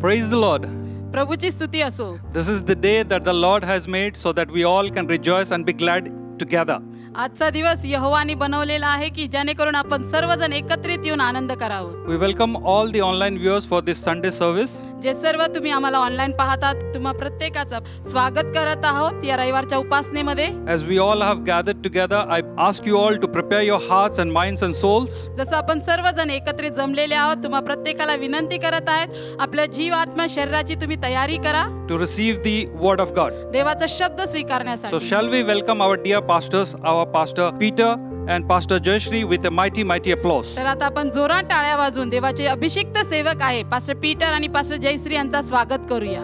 Praise the Lord. प्रभूची स्तुती असो. This is the day that the Lord has made so that we all can rejoice and be glad together. आजचा दिवस यहोवाने बनवलेला आहे की जेणेकरून आपण सर्वजण एकत्रित येऊन आनंद करावं. We welcome all the online viewers for this Sunday service. जे सर्व तुम्ही आम्हाला ऑनलाईन पाहतात तुम्हा प्रत्येकाचं स्वागत करत आहोत या रविवारच्या उपासनेमध्ये. As we all have gathered together, I ask you all to prepare your hearts and minds and souls. जसं आपण सर्वजण एकत्रित जमलेले आहोत तुम्हा प्रत्येकाला विनंती करत आहेत आपल्या जीव आत्मा शरीराची तुम्ही तयारी करा To receive the word of God. देवाचा शब्द स्वीकारण्यासाठी. So shall we welcome our dear pastors, our pastor Peter and pastor Jayashree with a mighty applause. तर आता आपण जोरात टाळ्या वाजवून देवाचे अभिषिक्त सेवक आहे पास्टर पीटर आणि पास्टर जयश्री यांचा स्वागत करूया.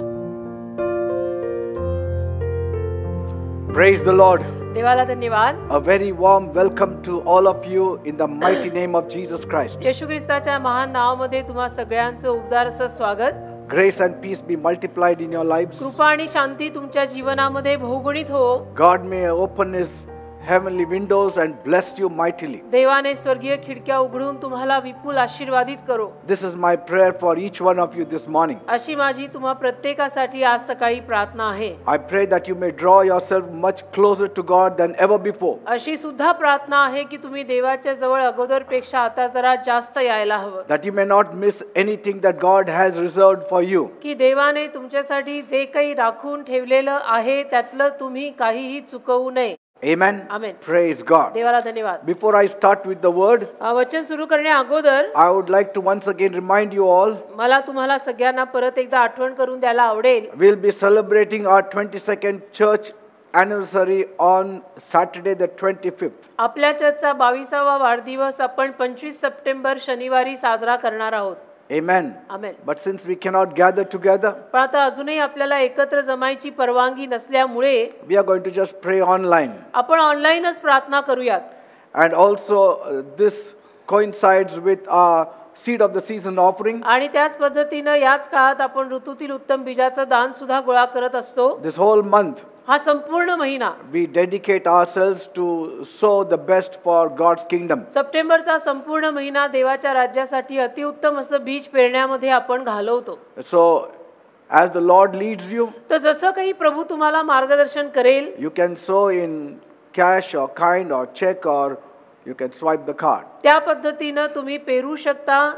Praise the Lord. देवाला धन्यवाद. A very warm welcome to all of you in the mighty name of Jesus Christ. येशू ख्रिस्ताच्या महान नावामध्ये तुम्हा सगळ्यांचं उबदार असं स्वागत. Grace and peace be multiplied in your lives. कृपा आणि शांती तुमच्या जीवनामध्ये बहुगुणित हो. God may open his heavenly windows and bless you mightily. देवाने स्वर्गीय खिडक्या उघडून तुम्हाला विपुल आशीर्वादित करो. This is my prayer for each one of you this morning. अशी माझी तुम्हा प्रत्येकासाठी आज सकाळी प्रार्थना आहे. I pray that you may draw yourself much closer to God than ever before. अशी सुद्धा प्रार्थना आहे की तुम्ही देवाच्या जवळ अगोदरपेक्षा आता जरा जास्त यायला हवं. That you may not miss anything that God has reserved for you. की देवाने तुमच्यासाठी जे काही राखून ठेवलेलं आहे त्यातलं तुम्ही काहीही चुकवू नये. Amen. Amen. Praise God. देवाला धन्यवाद. Before I start with the word, वचन सुरू करण्या अगोदर I would like to once again remind you all, मला तुम्हाला सगळ्यांना परत एकदा आठवण करून द्यायला आवडेल. we'll be celebrating our 22nd church anniversary on Saturday the 25th. आपल्या चर्चचा 22वा वाढदिवस आपण 25 सप्टेंबर शनिवारी साजरा करणार आहोत. Amen. Amen. But since we cannot gather together, पण आता अजूनही आपल्याला एकत्र जमायची परवानगी नसल्यामुळे we are going to just pray online. आपण ऑनलाईनच प्रार्थना करूयात. And also this coincides with our seed of the season offering. आणि त्याच पद्धतीने याच काळात आपण ऋतूतील उत्तम बीजाचं दान सुद्धा गोळा करत असतो. This whole month हा संपूर्ण महिना we dedicate ourselves to sow the best for God's kingdom. सप्टेंबरचा संपूर्ण महिना देवाच्या राज्यासाठी अतिउत्तम असं बीज पेरण्यामध्ये आपण घालवतो. So as the Lord leads you, तर जसं काही प्रभू तुम्हाला मार्गदर्शन करेल you can sow in cash or kind or check or you can swipe the card. त्या पद्धतीनं तुम्ही पेरू शकता.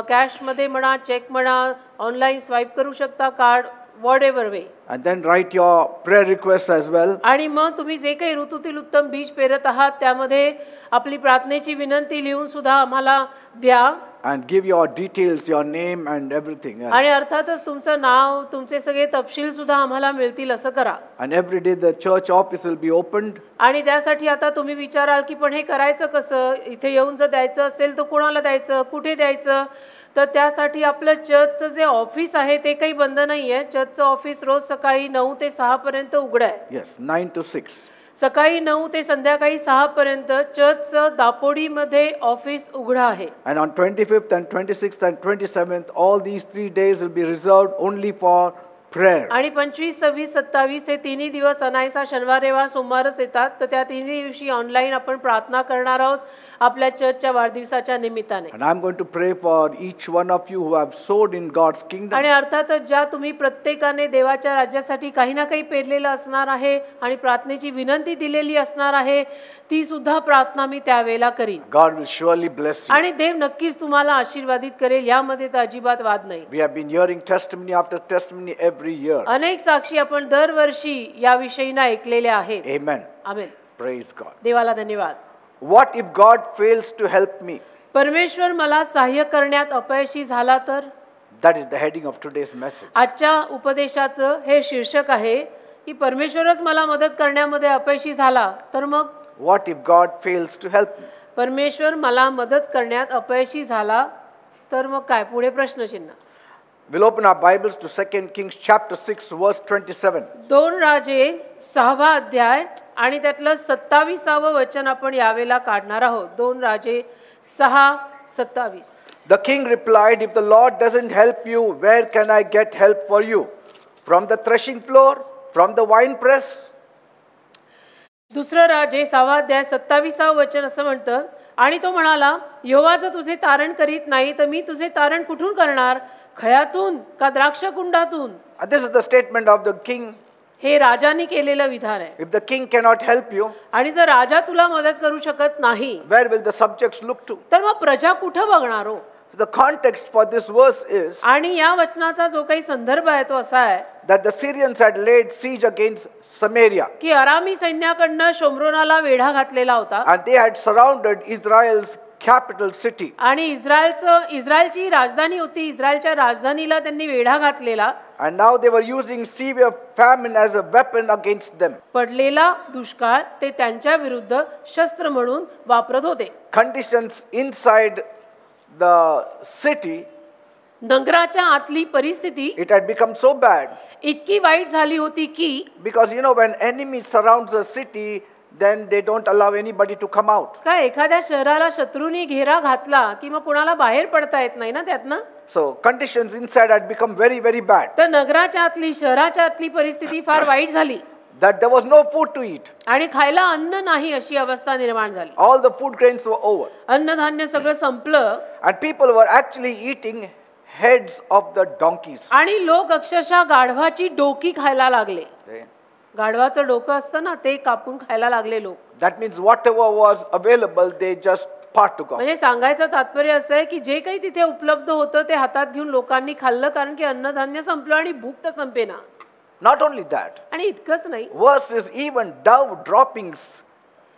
कॅश मध्ये म्हणा चेक म्हणा ऑनलाईन स्वाईप करू शकता card whatever way. And then write your prayer requests as well. आणि मग तुम्ही जे काही ऋतूतील उत्तम बीज पेरत आहात त्यामध्ये आपली प्रार्थनेची विनंती लिहून सुद्धा आम्हाला द्या. And give your details, your name and everything else. आणि अर्थातच तुमचं नाव तुमचे सगळे तपशील सुद्धा आम्हाला मिळतील असं करा. And every day the church office will be opened. आणि त्यासाठी आता तुम्ही विचाराल की पण हे करायचं कसं, इथे येऊन जर द्यायचं असेल तर कोणाला द्यायचं, कुठे द्यायचं. तर त्यासाठी आपलं चर्चचं जे ऑफिस आहे ते काही बंद नाही आहे. चर्चचं ऑफिस रोज सकाळी 9 ते 6 पर्यंत उघडं आहे. Yes, 9 to 6. सकाळी 9 ते संध्याकाळी 6 पर्यंत चर्चचं दापोडीमध्ये ऑफिस उघडं आहे. And on 25th and 26th and 27th, all these 3 days will be reserved only for prayer. आणि 25, 26, 27 हे तिन्ही दिवस अनायसा शनिवार रविवार सोमवारच येतात. तर त्या तिन्ही दिवशी ऑनलाईन आपण प्रार्थना करणार आहोत आपल्या चर्चच्या वाढदिवसाच्या निमित्ताने. And I'm going to pray for each one of you who have sowed in God's kingdom. आणि अर्थातच ज्या तुम्ही प्रत्येकाने देवाच्या राज्यासाठी काही ना काही पेरलेलं असणार आहे आणि प्रार्थनेची विनंती दिलेली असणार आहे ती सुद्धा प्रार्थना मी त्यावेळेला करीन. God will surely bless you. आणि देव नक्कीच तुम्हाला आशीर्वादित करेल यामध्ये तर अजिबात वाद नाही. We have been hearing testimony after testimony every year. अनेक साक्षी आपण दरवर्षी याविषयी ना ऐकलेल्या आहेत. Amen. आमेन. Praise God. देवाला धन्यवाद. What if God fails to help me? परमेश्वर मला सहाय्य करण्यात अपयशी झाला तर? That is the heading of today's message. आजच्या उपदेशाचं हे शीर्षक आहे की परमेश्वरच मला मदत करण्यामध्ये अपयशी झाला तर मग? What if God fails to help me? परमेश्वर मला मदत करण्यात अपयशी झाला तर मग काय? पुढे प्रश्नचिन्ह. We'll open our Bibles to 2 Kings chapter 6 verse 27. 2 राजे 6वा अध्याय आणि त्यातलं 27वे वचन आपण यावेळेला काढणार आहोत. 2 राजे 6:27. The king replied, if the Lord doesn't help you, where can I get help for you? From the threshing floor? From the winepress? 2 राजे 6वा अध्याय 27वे वचन असं म्हणतं आणि तो म्हणाला, यहोवा जर तुझे तारण करीत नाही तर मी तुझे तारण कुठून करणार? खळ्यातून का द्राक्षकुंडातून? And this is the statement of the king. हे राजाने केलेलं विधान आहे. If the king cannot help you, आणि जर राजा तुला मदत करू शकत नाही where will the subjects look to? तर मग प्रजा कुठं बघणार हो? The context for this verse is आणि या वचनाचा जो काही संदर्भ आहे तो असा आहे that the Syrians had laid siege against Samaria की अरामी सैन्याकडनं शोम्रोनाला वेढा घातलेला होता and they had surrounded Israel's capital city. आणि इस्रायलची राजधानी होती. इस्रायलच्या राजधानीला त्यांनी वेढा घातलेला. And now they were using severe famine as a weapon against them. पडलेला दुष्काळ ते त्यांच्या विरुद्ध शस्त्र म्हणून वापरत होते. Conditions inside the city, नगराच्या आतली परिस्थिती it had become so bad इतकी वाईट झाली होती की because when enemy surrounds a city, then they don't allow anybody to come out. काय एखाद्या शहराला शत्रूंनी घेरा घातला की मग कोणाला बाहेर पडता येत नाही ना त्यातनं. So conditions inside had become very, very bad. तर नगराच्या आतली शहराच्या आतली परिस्थिती फार वाईट झाली. That there was no food to eat. आणि खायला अन्न नाही अशी अवस्था निर्माण झाली. All the food grains were over. अन्नधान्य सगळं संपलं. And people were actually eating heads of the donkeys. आणि लोक अक्षरशः गाढवाची डोकी खायला लागले. गाढवाचं डोकं असतं ना ते कापून खायला लागले लोक. That means whatever was available, they just partook of. म्हणजे सांगायचं तात्पर्य असं आहे की जे काही तिथे उपलब्ध होतं ते हातात घेऊन लोकांनी खाल्लं कारण की अन्नधान्य संपलं आणि भूक तर संपेना. Not only that, आणि इतकंच नाही verses even dove droppings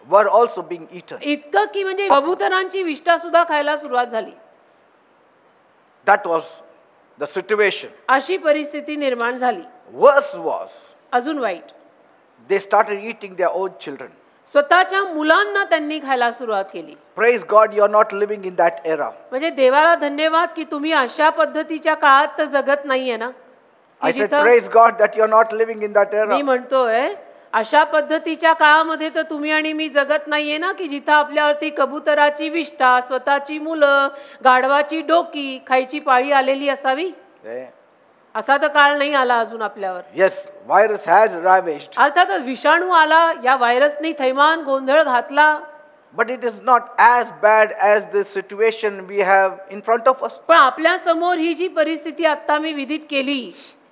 were also being eaten. इतकं की म्हणजे कबुतरांची विष्ठा सुद्धा खायला सुरुवात झाली. That was the situation. अशी परिस्थिती निर्माण झाली. Worse was, अजून वाईट, they started eating their own children. स्वतःच्या मुलांना त्यांनी खायला सुरुवात केली. Praise God, you are not living in that era. म्हणजे देवाला धन्यवाद की तुम्ही अशा पद्धतीच्या काळात तर जगत नाहीये ना. I said, praise God that you are not living in that era. मी म्हणतोय अशा पद्धतीच्या काळामध्ये तर तुम्ही आणि मी जगत नाहीये ना की जिथं आपल्यावरती कबुतराची विष्ठा, स्वतःची मुलं, गाढवाची डोकी खायची पाळी आलेली असावी. असा तर काळ नाही आला अजून आपल्यावर. Yes, virus has ravaged. अर्थातच विषाणू आला, या व्हायरसनी थैमान गोंधळ घातला. But it is not as bad as the situation we have in front of us. पण आपल्या समोर ही जी परिस्थिती आता मी विदित केली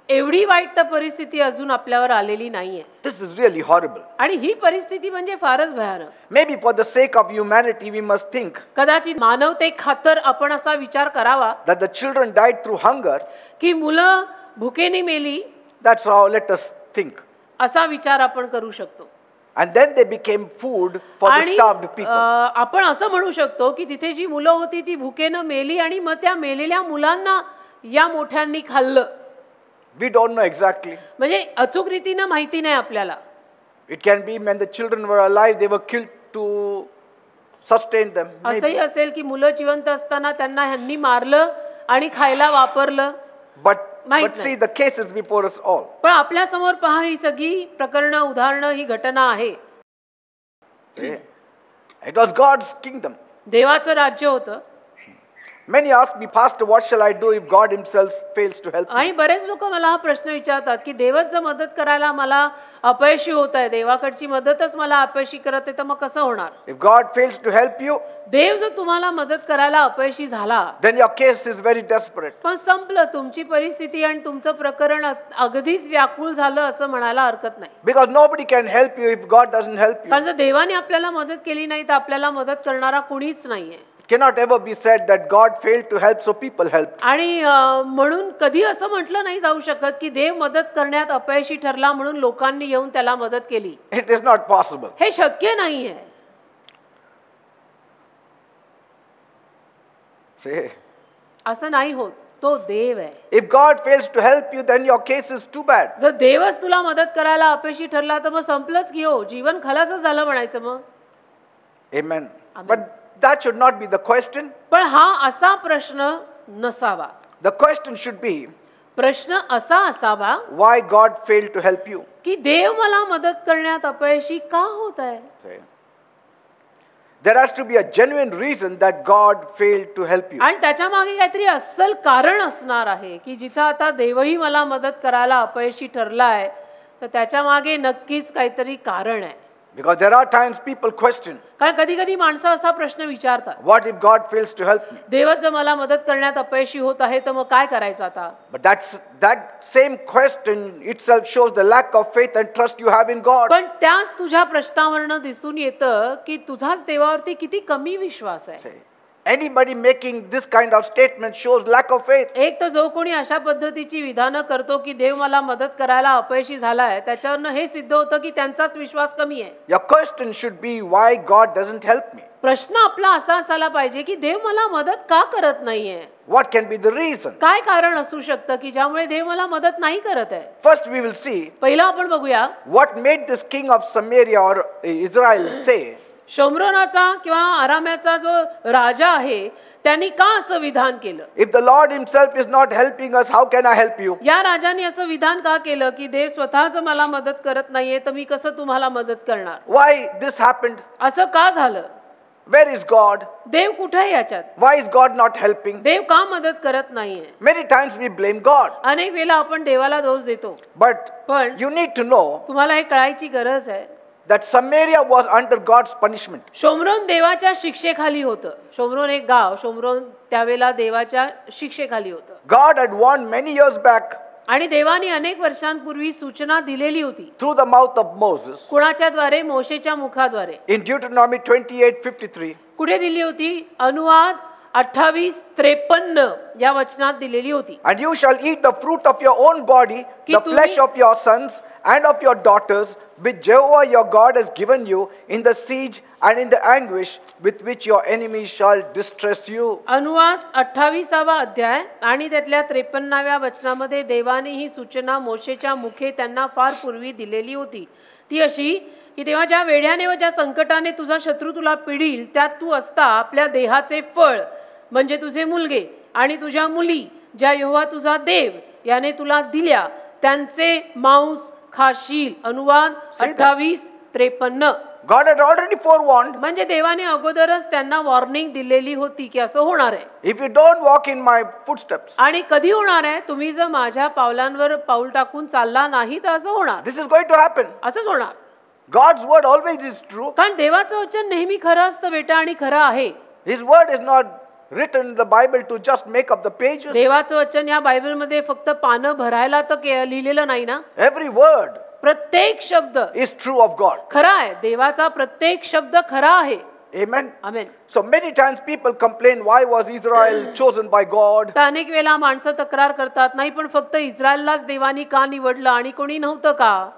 एवढी वाईट तर परिस्थिती अजून आपल्यावर आलेली नाहीये. This is really horrible. आणि ही परिस्थिती म्हणजे फारच भयानक. Maybe for the sake of humanity we must think कदाचित मानवते खातर आपण असा विचार करावा that the children died through hunger. की मुलं भुकेने मेली. That's how let us think. असा विचार आपण करू शकतो. And then they became food for the आणि starved people. आपण असं म्हणू शकतो की तिथे जी मुलं होती ती भुकेनं मेली आणि मग त्या मेलेल्या मुलांना या मोठ्यांनी खाल्लं. We don't know exactly. म्हणजे अचूक रीतीनं माहिती नाही आपल्याला. It can be when the children were alive, they were killed to sustain them. असंही असेल की मुलं जिवंत असताना त्यांना ह्यांनी मारलं आणि खायला वापरलं. But see, the case is before us all. पण आपल्या समोर पहा ही सगळी प्रकरणं, उदाहरणं, ही घटना आहे. It was God's kingdom. देवाचं राज्य होतं. Many ask me, Pastor, what shall I do if God himself fails to help me? आणि बरेच लोक मला हा प्रश्न विचारतात की देवच जर मदत करायला मला अपयशी होत आहे, देवाकडची मदतच मला अपयशी करत आहे तर मग कसं होणार? If God fails to help you, देव जर तुम्हाला मदत करायला अपयशी झाला then your case is very desperate. पण संपलं, तुमची परिस्थिती आणि तुमचं प्रकरण अगदीच व्याकुळ झालं असं म्हणायला हरकत नाही. Because nobody can help you if God doesn't help you. कारण जर देवाने आपल्याला मदत केली नाही तर आपल्याला मदत करणारा कुणीच नाहीये. It cannot ever be said that God failed to help so people helped. आणि म्हणून कधी असं म्हटलं नाही जाऊ शकत की देव मदत करण्यात अपयशी ठरला म्हणून लोकांनी येऊन त्याला मदत केली. It is not possible. हे शक्य नाहीये. See, असं नाही होत. तो देव आहे. if God fails to help you, then your case is too bad. जर देवच तुला मदत करायला अपयशी ठरला तर मग संपलंच की हो, जीवन खलासच झालं म्हणायचं मग. Amen. But that should not be the question. पण हा असा प्रश्न नसावा. The question should be, प्रश्न असा असावा why God failed to help you? की देव मला मदत करण्यात अपयशी का होत आहे? See, there has to be a genuine reason that God failed to help you. आणि त्याच्या मागे काहीतरी अस्सल कारण असणार आहे की जिथं आता देवही मला मदत करायला अपयशी ठरलाय तर त्याच्या मागे नक्कीच काहीतरी कारण आहे. Because there are times people question, कारण कधी कधी माणसं असा प्रश्न विचारतात, what if God fails to help me? देवच जर मला मदत करण्यात अपयशी होत आहे तर मग काय करायचं आता? But that same question itself shows the lack of faith and trust you have in God. पण त्याच तुझ्या प्रश्नावरनं दिसून येतं की तुझाच देवावरती किती कमी विश्वास आहे. Anybody making this kind of statement shows lack of faith. एक तर जो कोणी अशा पद्धतीची विधानं करतो की देव मला मदत करायला अपयशी झालाय, त्याच्यावरनं हे सिद्ध होतं की त्यांचाच विश्वास कमी आहे. Your question should be, why God doesn't help me? प्रश्न आपला असा असायला पाहिजे की देव मला मदत का करत नाहीये? What can be the reason? काय कारण असू शकतं की ज्यामुळे देव मला मदत नाही करत आहे? First we will see पहिला आपण बघूया what made this king of Samaria or Israel say, शोम्रोनाचा किंवा आराम्याचा जो राजा आहे त्यांनी का असं विधान केलं? if the Lord himself is not helping us, how can I help you? या राजाने असं विधान का केलं की देव स्वतःच मला मदत करत नाहीये तर मी कसं तुम्हाला मदत करणार? Why this happened? असं का झालं? Where is God? देव कुठे आहे याच्यात? Why is God not helping? देव का मदत करत नाहीये? Many times we blame God. अनेक वेळा आपण देवाला दोष देतो, But पण you need to know तुम्हाला हे कळायची गरज आहे that Samaria was under God's punishment. शोम्रोन देवाच्या शिक्षेखाली होतं. शोम्रोन एक गाव, शोम्रोन त्यावेळेला देवाच्या शिक्षेखाली होतं. God had warned many years back आणि देवाने अनेक वर्षांपूर्वी सूचना दिलेली होती. through the mouth of Moses कुणाच्या द्वारे? मोशेच्या मुखाद्वारे. in Deuteronomy 28:53. कुठे दिली होती? अनुवाद 28:53 या वचनात दिलेली होती. And you shall eat the fruit of your own body, की the तुम्ही- flesh of your sons and of your daughters, which Jehovah your God has given you in the siege and in the anguish with which your enemies shall distress you. अनुवाद 28वा अध्याय आणि त्यातल्या 53व्या वचनामध्ये देवाने ही सूचना मोशेच्या मुखे त्यांना फार पूर्वी दिलेली होती. ती अशी की तेव्हा ज्या वेढ्याने व ज्या संकटाने तुझा शत्रू तुला पिडील, त्यात तू असता आपल्या देहाचे फळ म्हणजे तुझे मुलगे आणि तुझ्या मुली ज्या यहोवा तुझा देव याने तुला दिल्या त्यांचे मांस खाशील. अनुवाद 28:53. God had already forewarned, म्हणजे देवाने अगोदरच त्यांना वॉर्निंग दिलेली होती की असं होणार आहे. if you don't walk in my footsteps, आणि कधी होणार आहे? तुम्ही जर माझ्या पावलांवर पाऊल टाकून चालला नाही तर असं होणार. this is going to happen. असंच होणार. God's word always is true. कारण देवाचं वचन नेहमी खरं असतं बेटा आणि खरं आहे. His word is not written in the Bible to just make up the pages. देवाचं वचन या बायबलमध्ये फक्त पानं भरायला तर लिहिलेलं नाही ना. Every word प्रत्येक शब्द is true of God. खरा आहे. देवाचा प्रत्येक शब्द खरा आहे. Amen. Amen. So many times people complain, why was Israel chosen by God? तर अनेक वेळेला माणसं तक्रार करतात, नाही पण फक्त इस्रायललाच देवानी का निवडलं आणि कोणी नव्हतं का?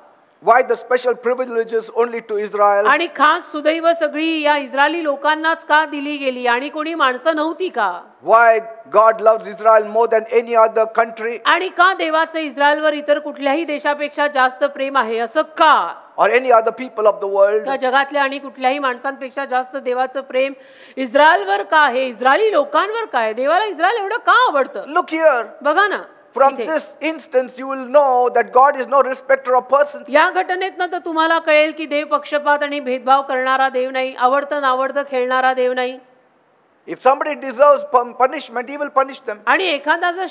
Why the special privileges only to Israel? आणि खास सुदैव सगळी या इस्रायली लोकांनाच का दिली गेली आणि कोणी माणसं नव्हती का? Why God loves Israel more than any other country? आणि का देवाचं इस्रायलवर इतर कुठल्याही देशापेक्षा जास्त प्रेम आहे असं का? Or any other people of the world? या जगातल्या आणि कुठल्याही माणसांपेक्षा जास्त देवाचं प्रेम इस्रायलवर का आहे? इस्रायली लोकांवर काय? देवाला इस्रायल एवढं का आवडतं? Look here. बघा ना. From इथे. this instance you will know that God is no respecter of persons. या घटनेतनं तर तुम्हाला कळेल की देव पक्षपात आणि भेदभाव करणारा देव नाही, आवडतं नावडतं खेळणारा देव नाही. If somebody deserves punishment, he will punish them. आणि एखादा जर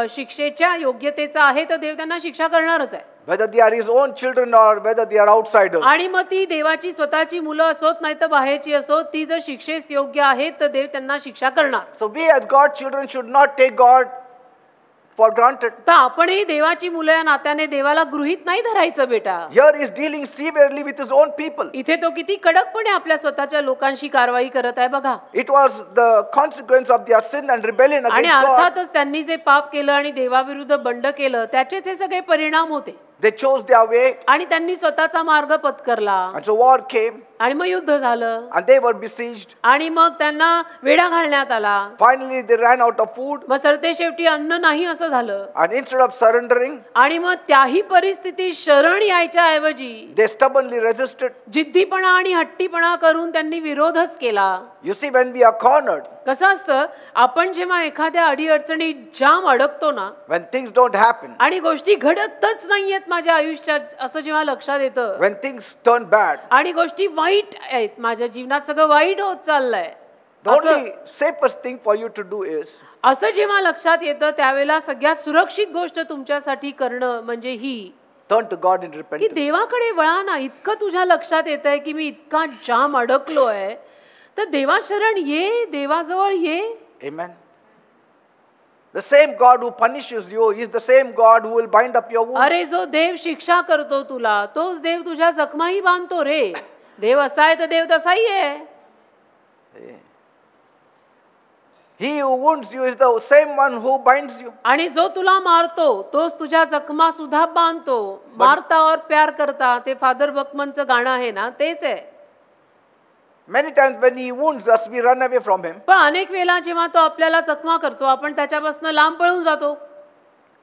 शिक्षेच्या योग्यतेचा आहे तर देव त्यांना शिक्षा करणारच आहे. Whether they are his own children or whether they are outsiders. आणि मग ती देवाची स्वतःची मुलं असोत नाही तर बाहेरची असोत, ती जर शिक्षेस योग्य आहेत तर देव त्यांना शिक्षा करणार. So we as God's children should not take God for granted. तर आपणही देवाची मुलं या नात्याने देवाला गृहीत नाही धरायचं बेटा. Here he is dealing severely with his own people. इथे तो किती कडकपणे आपल्या स्वतःच्या लोकांशी कारवाई करत आहे बघा. It was the consequence of their sin and rebellion आणि against God. अर्थातच त्यांनी जे पाप केलं आणि देवाविरुद्ध बंड केलं त्याचेच हे सगळे परिणाम होते. They chose their way आणि त्यांनी स्वतःचा मार्ग पत्करला and so war came आणि मग युद्ध झालं and they were besieged. आणि मग त्यांना वेढा घालण्यात आला. Finally they ran out of food मग सरतेशेवटी अन्न नाही असं झालं. and instead of surrendering, आणि मग त्याही परिस्थितीत शरण यायच्या ऐवजी they stubbornly resisted. जिद्दीपणा आणि हट्टीपणा करून त्यांनी विरोधच केला. You see, when we are cornered, कसं असतं, आपण जेव्हा एखाद्या अडीअडचणीत जाम अडकतो ना when things don't happen, आणि गोष्टी घडतच नाहीयेत माझ्या आयुष्यात असं जेव्हा लक्षात येतं when things turn bad, आणि गोष्टी वाईट आहेत, माझ्या जीवनात सगळं वाईट होत चाललंय, the only safest thing for you to do is असं जेव्हा लक्षात येतं त्यावेळेला सगळ्यात सुरक्षित गोष्ट तुमच्यासाठी करणं म्हणजे ही Turn to God in की repentance. देवाकडे वळा ना. इतकं तुझ्या लक्षात येत आहे की मी इतका जाम अडकलोय, तर देवा शरण ये, देवाजवळ ये. Amen. The same God who punishes you is the same God who will bind up your wounds. अरे जो देव शिक्षा करतो तुला, तोच देव तुझ्या जखमाही बांधतो रे. देव असा आहे तर देव तसाही आहे. He who wounds you is the same one who binds you. आणि जो तुला मारतो तोच तुझ्या जखमा सुद्धा बांधतो. मारता और प्यार करता, ते फादर बकमनचं गाणं आहे ना, तेच आहे. Many times when he wounds us, we run away from him. पण अनेक वेळा जेव्हा तो आपल्याला जखमा करतो, आपण त्याच्यापासून लांब पळून जातो.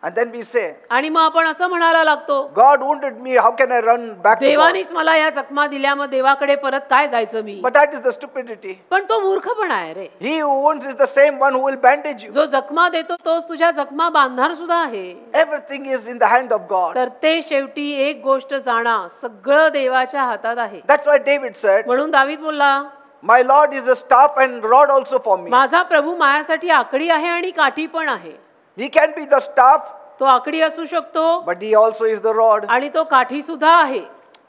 And then we say, आणि मग आपण असं म्हणायला लागतो, God wounded me, how can I run back to God? देवानीच मला या जखमा दिल्या, मग देवाकडे परत काय जायचं मी. But that is the stupidity. पण तो मूर्खपणा आहे रे. He who wounds is the same one who will bandage you. जो जखमा देतो तोच तुझ्या जखमा बांधणार सुद्धा आहे. Everything is in the hand of God. तर ते शेवटी एक गोष्ट जाणा, सगळं देवाच्या हातात आहे. That's why David said, म्हणून दावीद बोलला, My Lord is a staff and rod also for me. माझा प्रभू माझ्यासाठी आकडी आहे आणि काठी पण आहे. He can be the staff, तो आकडी असू शकतो but he also is the rod. आणि तो काठी सुद्धा आहे.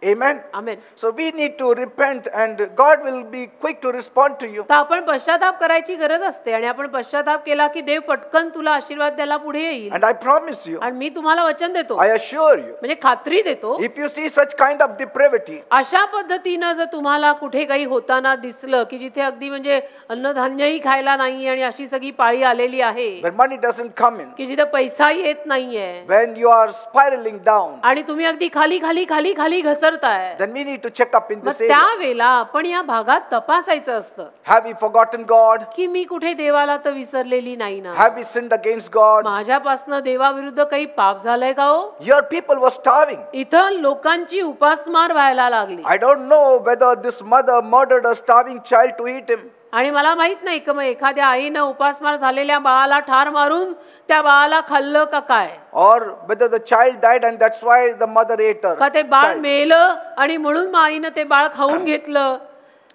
Amen. Amen. So we need to repent and God will be quick to respond to you. तर आपण पश्चाताप करायची गरज असते आणि आपण पश्चाताप केला की देव पटकन तुला आशीर्वाद द्यायला पुढे येईल. And I promise you, आणि मी तुम्हाला वचन देतो, I assure you, म्हणजे खात्री देतो, if you see such kind of depravity, अशा पद्धतीनं जर तुम्हाला कुठे काही होताना दिसलं की जिथे अगदी म्हणजे अन्नधान्यही खायला नाही आणि अशी सगळी पाळी आलेली आहे, when money doesn't come in, की जिथे पैसा येत नाहीये when you are spiraling down, आणि तुम्ही अगदी खाली खाली खाली खाली घसरताय, then we need to check up in मग this area. त्यावेळेला आपण या भागात तपासायचं असतं Have we forgotten God? की मी कुठे देवाला तर विसरलेली नाही ना. Have we sinned against God? माझ्यापासनं देवाविरुद्ध काही पाप झालंय का हो. Your people were starving. इथं लोकांची उपासमार व्हायला लागली. I don't know whether this mother murdered a starving child to eat him. आणि मला माहित नाही की मग एखाद्या आईनं उपासमार झालेल्या बाळाला ठार मारून त्या बाळाला खाल्लं का काय, Or whether the child died and that's why the mother ate her का ते बाळ child. मेलं आणि म्हणून मग आईनं ते बाळ खाऊन घेतलं,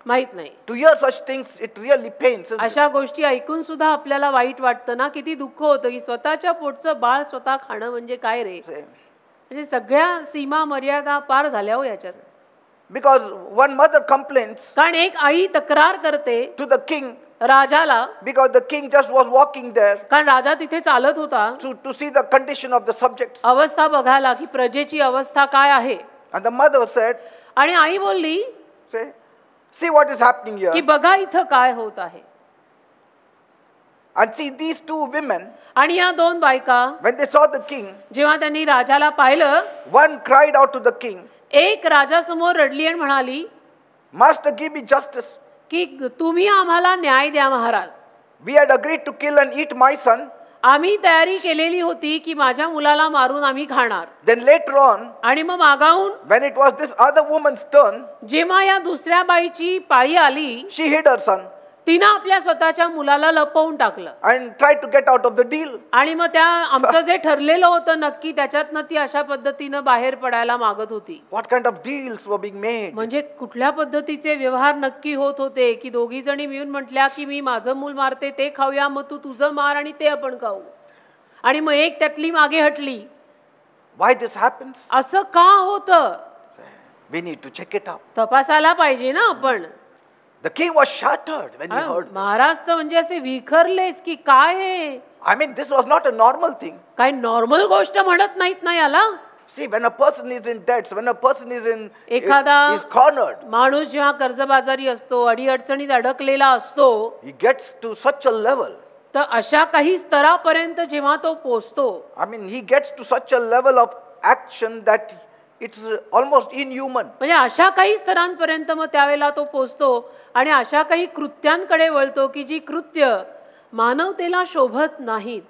माहित नाही. To hear such things, it really pains. Isn't it? अशा गोष्टी ऐकून सुद्धा आपल्याला वाईट वाटतं ना. किती दुःख होतं की स्वतःच्या पोटचं बाळ स्वतः खाणं म्हणजे काय रे. म्हणजे सगळ्या सीमा मर्यादा पार झाल्या हो याच्यात. Because one mother complains कारण एक आई तक्रार करते to the king राजाला, because the king just was walking there कारण राजा तिथे चालत होता to see the condition of the subjects. अवस्था बघायला की प्रजेची अवस्था काय आहे. And the mother said, आणि आई बोलली see what is happening की here. बघा इथं काय होत आहे. And see these two women, आणि या दोन बायका when they saw the king, जेव्हा त्यांनी राजाला पाहिलं, one cried out to the king, एक राजासमोर रडली आणि म्हणाली Master, give me justice. की तुम्ही आम्हाला न्याय द्या Maharaj. We had agreed to kill and eat my son. आम्ही तयारी केलेली होती की माझ्या मुलाला मारून आम्ही खाणार. Then later on, आणि मग मागाहून when it was this other woman's turn, जेव्हा या दुसऱ्या बाईची पाळी आली, she hid her son तिनं आपल्या स्वतःच्या मुलाला लपवून टाकलं and tried to get out of the deal. आणि मग त्या आमचं जे ठरलेलं होतं नक्की त्याच्यातनं ती अशा पद्धतीनं बाहेर पडायला मागत होती. What kind of deals were being made? म्हणजे कुठल्या पद्धतीचे व्यवहार नक्की होत होते की दोघी जणी मिळून म्हटल्या की मी माझं मूल मारते ते खाऊया, मग तू तुझं मार आणि ते आपण खाऊ. आणि मग एक त्यातली मागे हटली. Why this happens? असं का होतं We need to check it out. तपासायला पाहिजे ना आपण. The king was shattered when he heard this. Maharaj तर म्हणजे असे विखरलेच की काय हे. I mean, this was not a normal thing. काय नॉर्मल गोष्ट म्हणत नाहीत ना याला. See, when a person is in debts, when a person is एखादा is cornered, माणूस जेव्हा कर्जबाजारी असतो, अडीअडचणीत अडकलेला असतो, he gets to such a level. तर अशा काही स्तरापर्यंत जेव्हा तो पोचतो, I mean, he gets to such a level of action that it's almost inhuman. म्हणजे अशा काही स्तरांपर्यंत मग त्यावेळेला तो पोचतो आणि अशा काही कृत्यांकडे वळतो की जी कृत्य मानवतेला शोभत नाहीत.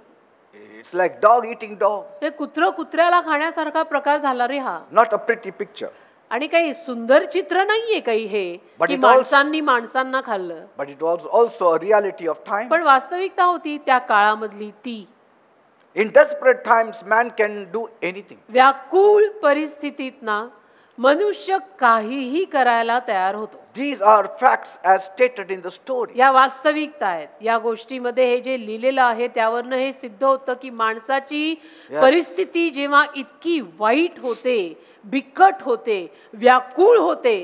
It's like dog eating dog. ते कुत्रं कुत्र्याला खाण्यासारखा प्रकार झाला रे हा. Not a pretty picture. आणि काही सुंदर चित्र नाहीये काही हे But की it also- माणसांनी माणसांना खाल्लं. But it was also a reality of time. पण वास्तविकता होती त्या काळामधली ती. In desperate times, man can do anything. व्याकुळ परिस्थितीत ना मनुष्य काहीही करायला तयार होतो. These are facts as stated in the story. या वास्तविकता आहेत. या गोष्टीमध्ये हे जे लिहिलेलं आहे त्यावरनं हे सिद्ध होतं की माणसाची परिस्थिती जेव्हा इतकी वाईट होते, बिकट होते, व्याकुळ होते,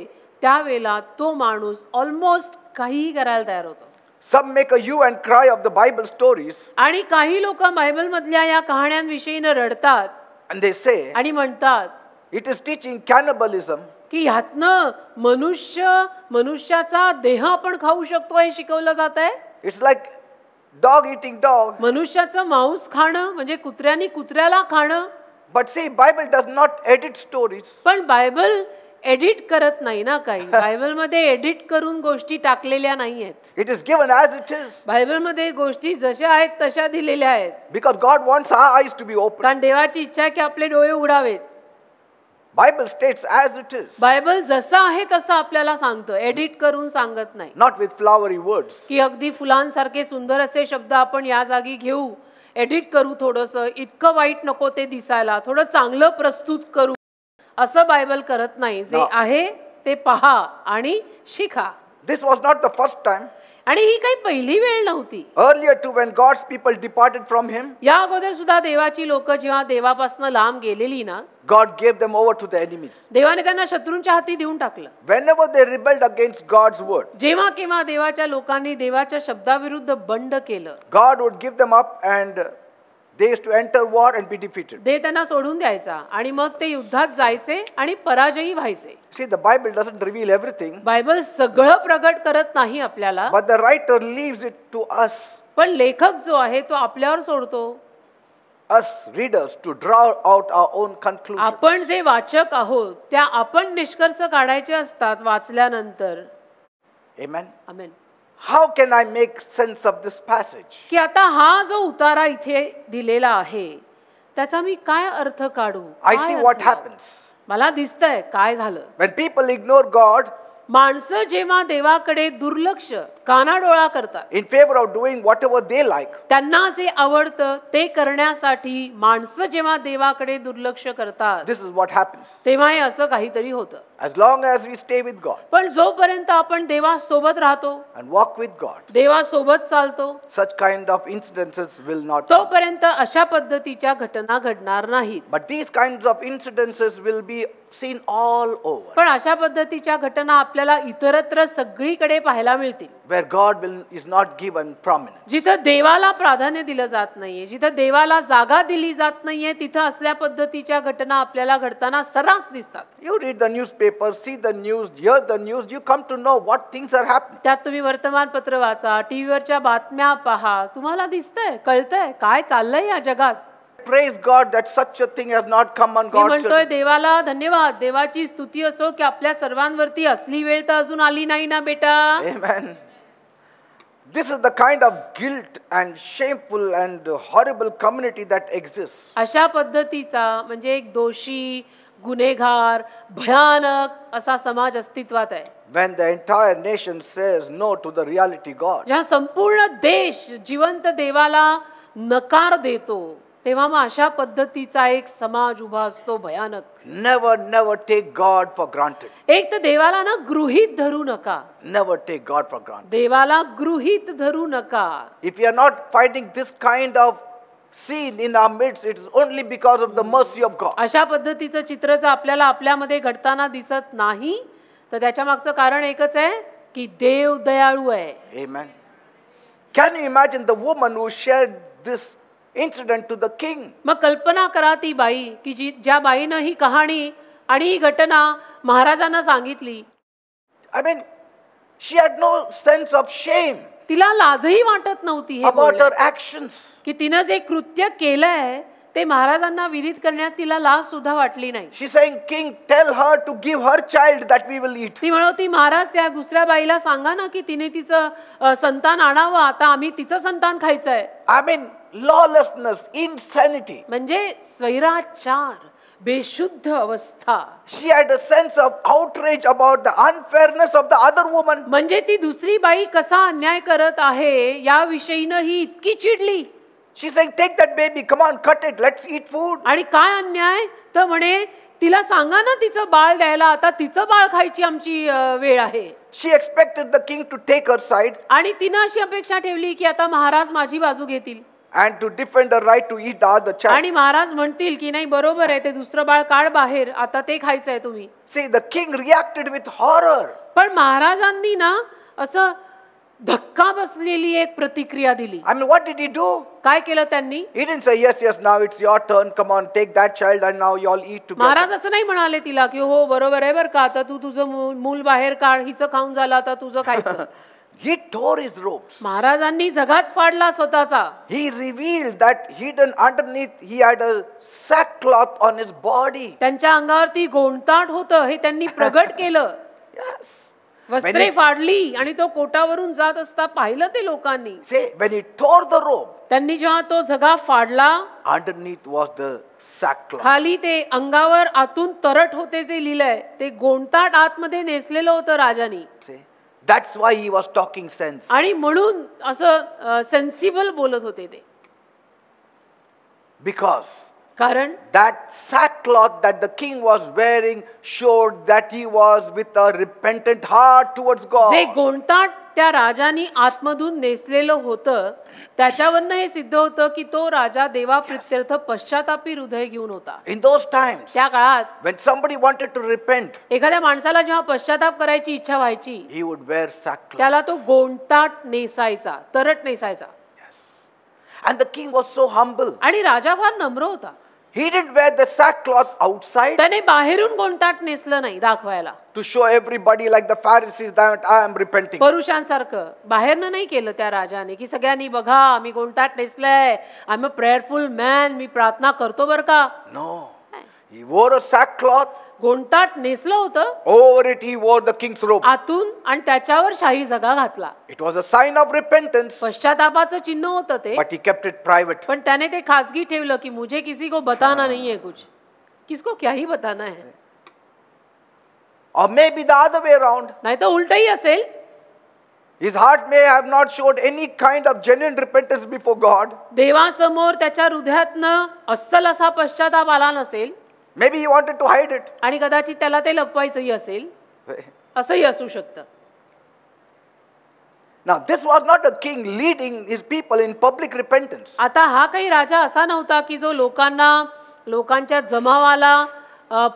त्यावेळेला तो माणूस ऑलमोस्ट काहीही करायला तयार होतो. Some make a hue and cry of the Bible stories, आणि काही लोक बायबल मधल्या या कहाण्यांविषयीनं रडतात and they say आणि म्हणतात it is teaching cannibalism. की ह्यातनं मनुष्याचा देह आपण खाऊ शकतो हे शिकवलं जात आहे. It's like dog eating dog. मनुष्याचं मांस खाणं म्हणजे कुत्र्यानी कुत्र्याला खाणं. But see, Bible does not edit stories. पण बायबल एडिट करत नाही ना काही. बायबल मध्ये एडिट करून गोष्टी टाकलेल्या नाही आहेत. It is given as it is. Bible मध्ये गोष्टी जशा आहेत तशा दिलेल्या आहेत. Because God wants our eyes to be open. कारण देवाची इच्छा आहे की आपले डोळे उघडावेत. Bible states as it is. Bible जसं आहे तसं आपल्याला सांगतं, एडिट करून सांगत नाही. Not with flowery words. की अगदी फुलांसारखे सुंदर असे शब्द आपण या जागी घेऊ, एडिट करू, थोडंसं इतकं वाईट नको ते दिसायला, थोडं चांगलं प्रस्तुत करू, असं बायबल करत नाही. जे आहे ते पहा आणि शिका. This was not the first time. आणि ही काही पहिली वेळ नव्हती. Earlier too, when God's people departed from Him, या अगोदर सुद्धा देवाची लोक जेव्हा देवापासून लांब गेलेली ना, God gave them over to the enemies. देवाने त्यांना शत्रूंच्या हाती देऊन टाकलं. Whenever they rebelled against God's word, जेव्हा केव्हा देवाच्या लोकांनी देवाच्या शब्दाविरुद्ध बंड केलं, God would give them up and they used to enter war and be defeated. देव त्यांना सोडून द्यायचा आणि मग ते युद्धात जायचे आणि पराजयी व्हायचे. See, the Bible doesn't reveal everything, Bible सगळं प्रगट करत नाही आपल्याला, but the writer leaves it to us, पण लेखक जो आहे तो आपल्यावर सोडतो. us readers, to draw out our own conclusions. आपण जे वाचक आहोत त्या आपण निष्कर्ष काढायचे असतात वाचल्यानंतर. Amen. Amen. How can I make sense of this passage? की आता हा जो उतारा इथे दिलेला आहे त्याचा मी काय अर्थ काढू? I काय see अर्थ what काढू? happens. मला दिसतंय काय झालं. When people ignore God माणसं जेव्हा देवाकडे दुर्लक्ष, कानाडोळा करतात, in favor of doing whatever they like, त्यांना जे आवडतं ते करण्यासाठी माणसं जेव्हा देवाकडे दुर्लक्ष करतात, this is what happens. तेव्हा हे असं काहीतरी होतं. As long as we stay with God पण जोपर्यंत आपण देवासोबत राहतो, and walk with God, देवासोबत चालतो, such kind of incidences will not come. तोपर्यंत अशा पद्धतीच्या घटना घडणार नाहीत. But these kinds of incidences will be seen all over, पण अशा पद्धतीच्या घटना आपल्याला इतरत्र सगळीकडे पाहायला मिळतील. where God is not given prominence. जिथं देवाला प्राधान्य दिलं जात नाहीये, जिथं देवाला जागा दिली जात नाहीये, तिथं असल्या पद्धतीच्या घटना आपल्याला घडताना सर्रास दिसतात. You read the newspaper, see the news, hear the news, you come to know what things are happening. त्यात तुम्ही वर्तमानपत्र वाचा, टीव्हीवरच्या बातम्या पहा, तुम्हाला दिसतंय, कळतंय काय चाललंय या जगात. Praise God that such a thing has not come on me God's म्हणतोय children. देवाला धन्यवाद, देवाची स्तुती असो की आपल्या सर्वांवरती असली वेळ तर अजून आली नाही ना बेटा. Amen. This is the kind of guilt and shameful and horrible community that exists. अशा पद्धतीचा म्हणजे एक दोषी, गुन्हेगार, भयानक असा समाज अस्तित्वात आहे. When the entire nation says no to the reality God. जेव्हा संपूर्ण देश जिवंत देवाला नकार देतो, तेव्हा मग अशा पद्धतीचा एक समाज उभा असतो भयानक. Never take God for granted. एक तर देवाला ना गृहीत धरू नका. Never take God for granted. देवाला गृहीत धरू नका. If we are not finding this kind of scene in our midst, it is only because of the mercy of God. अशा पद्धतीचं चित्र जर आपल्याला आपल्यामध्ये घडताना दिसत नाही तर त्याच्या मागचं कारण एकच आहे की देव दयाळू आहे. Amen. Can you imagine the woman who shared this incident to the king? मग कल्पना करा ती बाई की ज्या बाईनं ही कहाणी आणि ही घटना महाराजांना सांगितली. I mean, she had no sense of shame तिला लाजही वाटत नव्हती हे about her बोलण्यात. actions. की तिनं जे कृत्य केलंय ते महाराजांना विदित करण्यात तिला लाज सुद्धा वाटली नाही. She's saying, King, tell her to give her child that we will eat. ती म्हणती महाराज त्या दुसऱ्या बाईला सांगा ना की तिने तिचं संतान आणावं, आता आम्ही तिचं संतान खायचंय. I mean, lawlessness, insanity. म्हणजे स्वैराचार, बेशुद्ध अवस्था. She had a sense of outrage about the unfairness of the other woman. म्हणजे ती दुसरी बाई कसा अन्याय करत आहे या विषयीनं ही इतकी चिडली. She's saying, take that baby, come on, cut it, let's eat food. आणि काय अन्याय तर म्हणे तिला सांगा ना तिचं बाळ द्यायला, आता तिचं बाळ खायची आमची वेळ आहे. She expected the king to take her side आणि तिनं अशी अपेक्षा ठेवली की आता महाराज माझी बाजू घेतील and to defend her right to eat the other child. आणि महाराज म्हणतील की नाही बरोबर आहे, ते दुसरं बाळ काढ बाहेर, आता ते खायचंय तुम्ही. See, the king reacted with horror. पण महाराजांनी ना असं धक्का बसलेली एक प्रतिक्रिया दिली. I mean, what did he do? काय केलं त्यांनी? He didn't say, yes, yes, now it's your turn. Come on, take that child and now you all eat together. Maharaj असं नाही म्हणाले तिला की हो बरोबर आहे बरं का, आता तू तुझं मूल बाहेर काढ, हिचं खाऊन झालं, आता तुझं खायचं. He tore his robes. महाराजांनी जगाच फाडला स्वतःचा. He revealed that hidden underneath he had a sackcloth on his body. त्यांच्या अंगावरती गोंडताट होतं हे त्यांनी प्रगट केलं. Yes. वस्त्रे फाडली आणि तो कोटावरून जात असता पाहिलं ते लोकांनी. Say, when he tore the robe, त्यांनी जेव्हा तो झगा फाडला, underneath was the sackcloth. खाली ते अंगावर आतून तरट होते जे लिहिलंय ते गोंडताट आतमध्ये नेसलेलं होतं Rajani. See, that's why he was talking sense. आणि म्हणून असं सेन्सिबल बोलत होते ते. Because कारण that sackcloth that the king was wearing showed that he was with a repentant heart towards जे God. गोंडताट त्या राजानी आतमधून नेसलेलं होतं त्याच्यावरनं हे सिद्ध होतं की तो राजा देवाप्रित्यर्थ पश्चातापी हृदय घेऊन होता. In those times, त्या काळात when somebody wanted to repent, एखाद्या माणसाला जेव्हा पश्चाताप करायची इच्छा व्हायची he would wear sackcloth. त्याला तो गोंडताट नेसायचा, तरट नेसायचा. And the king was so humble. आणि राजा फार नम्र होता. He didn't wear the sackcloth outside त्याने बाहेरून गोंडताट नेसलं नाही दाखवायला, to show everybody like the Pharisees that I am repenting. परुषांसारखं बाहेरनं नाही केलं त्या राजाने की सगळ्यांनी बघा मी गोंडताट नेसलंय, I am a prayerful man, मी प्रार्थना करतो बरं का. No. He wore a sackcloth. गोंडताट नेसलं होतं Over it he wore the king's robe. आतून आणि त्याच्यावर शाही झगा घातला. It was a sign of repentance, पश्चातापाचं चिन्ह होतं ते, but he kept it private. पण त्याने ते खासगी ठेवलं की मुझे किसी को बताना नहीं है कुछ. किसको क्या ही बताना है. Or maybe the other way around. नाही तर उलटही असेल. His heart may have not showed any kind of genuine repentance before God. देवासमोर त्याच्या हृदयातनं अस्सल असा पश्चाताप आला नसेल Maybe he wanted to hide it. आणि कदाचित त्याला ते लपवायचंही असेल, असंही असू शकतं. Now, this was not a king leading his people in public repentance. आता हा काही राजा असा नव्हता की जो लोकांच्या जमावाला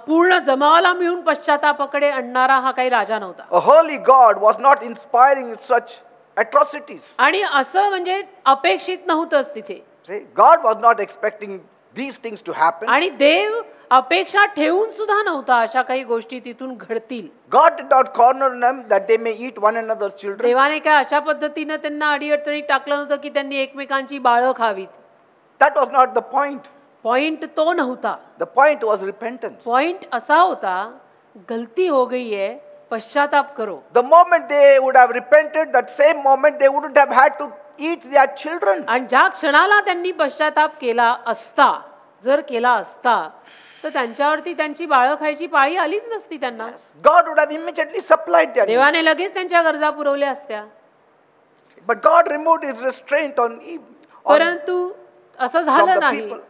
पूर्ण जमावाला मिळून पश्चातापाकडे आणणारा हा काही राजा नव्हता. A holy God was not inspiring such atrocities. आणि असं म्हणजे अपेक्षित नव्हतंच तिथे. See, God was not expecting these things to happen. आणि देव अपेक्षा ठेवून सुद्धा नव्हता अशा काही गोष्टी तिथून घडतील. God did not corner them that they may eat one another's children. देवाने काय अशा पद्धतीनं त्यांना अडीअडचणीत टाकलं नव्हतं की त्यांनी एकमेकांची बाळं खावीत. That was not the point. Point तो नव्हता. The point was repentance. Point असा होता गलती हो गई है, पश्चाताप करो. The moment they would have repented, that same moment they wouldn't have had to eat their children. आणि ज्या क्षणाला त्यांनी पश्चाताप केला असता, जर केला असता तर त्यांच्यावरती त्यांची बाळं खायची पाळी आलीच नसती त्यांना. God would have immediately supplied their needs. देवाने लगेच त्यांच्या गरजा पुरवल्या असत्या. But God removed his restraint on परंतु असं from झालं the नाही. people.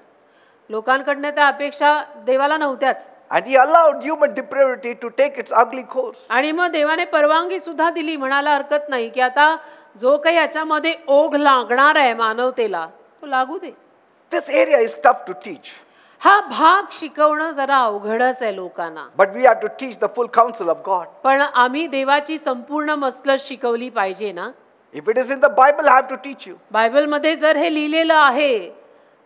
लोकांकडनं त्या अपेक्षा देवाला नव्हत्याच. And he allowed human depravity to take its ugly course. आणि मग देवाने परवानगी सुद्धा दिली, म्हणायला हरकत नाही की आता जो काही याच्यामध्ये ओघ लागणार आहे मानवतेला तो लागू दे. This area is tough to teach. हा भाग शिकवणं जरा अवघडच आहे लोकांना. But we have to teach the full counsel of God. पण आम्ही देवाची संपूर्ण मसलत शिकवली पाहिजे ना. If it is in the Bible, I have to teach you. बायबलमध्ये जर हे लिहिलेलं आहे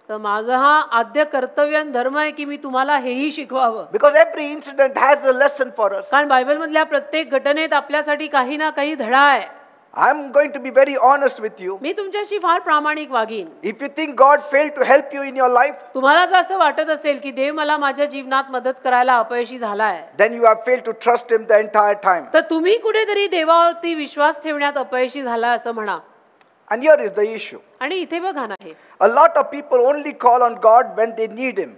तर माझं हा आद्य कर्तव्य आणि धर्म आहे की मी तुम्हाला हेही शिकवावं. Because every incident has a lesson for us. कारण बायबलमधल्या प्रत्येक घटनेत आपल्यासाठी काही ना काही धडा आहे. I am going to be very honest with you. मी तुमच्याशी फार प्रामाणिक वागीन. If you think God failed to help you in your life, तुम्हाला जर असं वाटत असेल की देव मला माझ्या जीवनात मदत करायला अपयशी झालाय, then you have failed to trust him the entire time. तर तुम्ही कुठेतरी देवावरती विश्वास ठेवण्यात अपयशी झाला असं म्हणा. And here is the issue. आणि इथे बघा ना, हे A lot of people only call on God when they need him.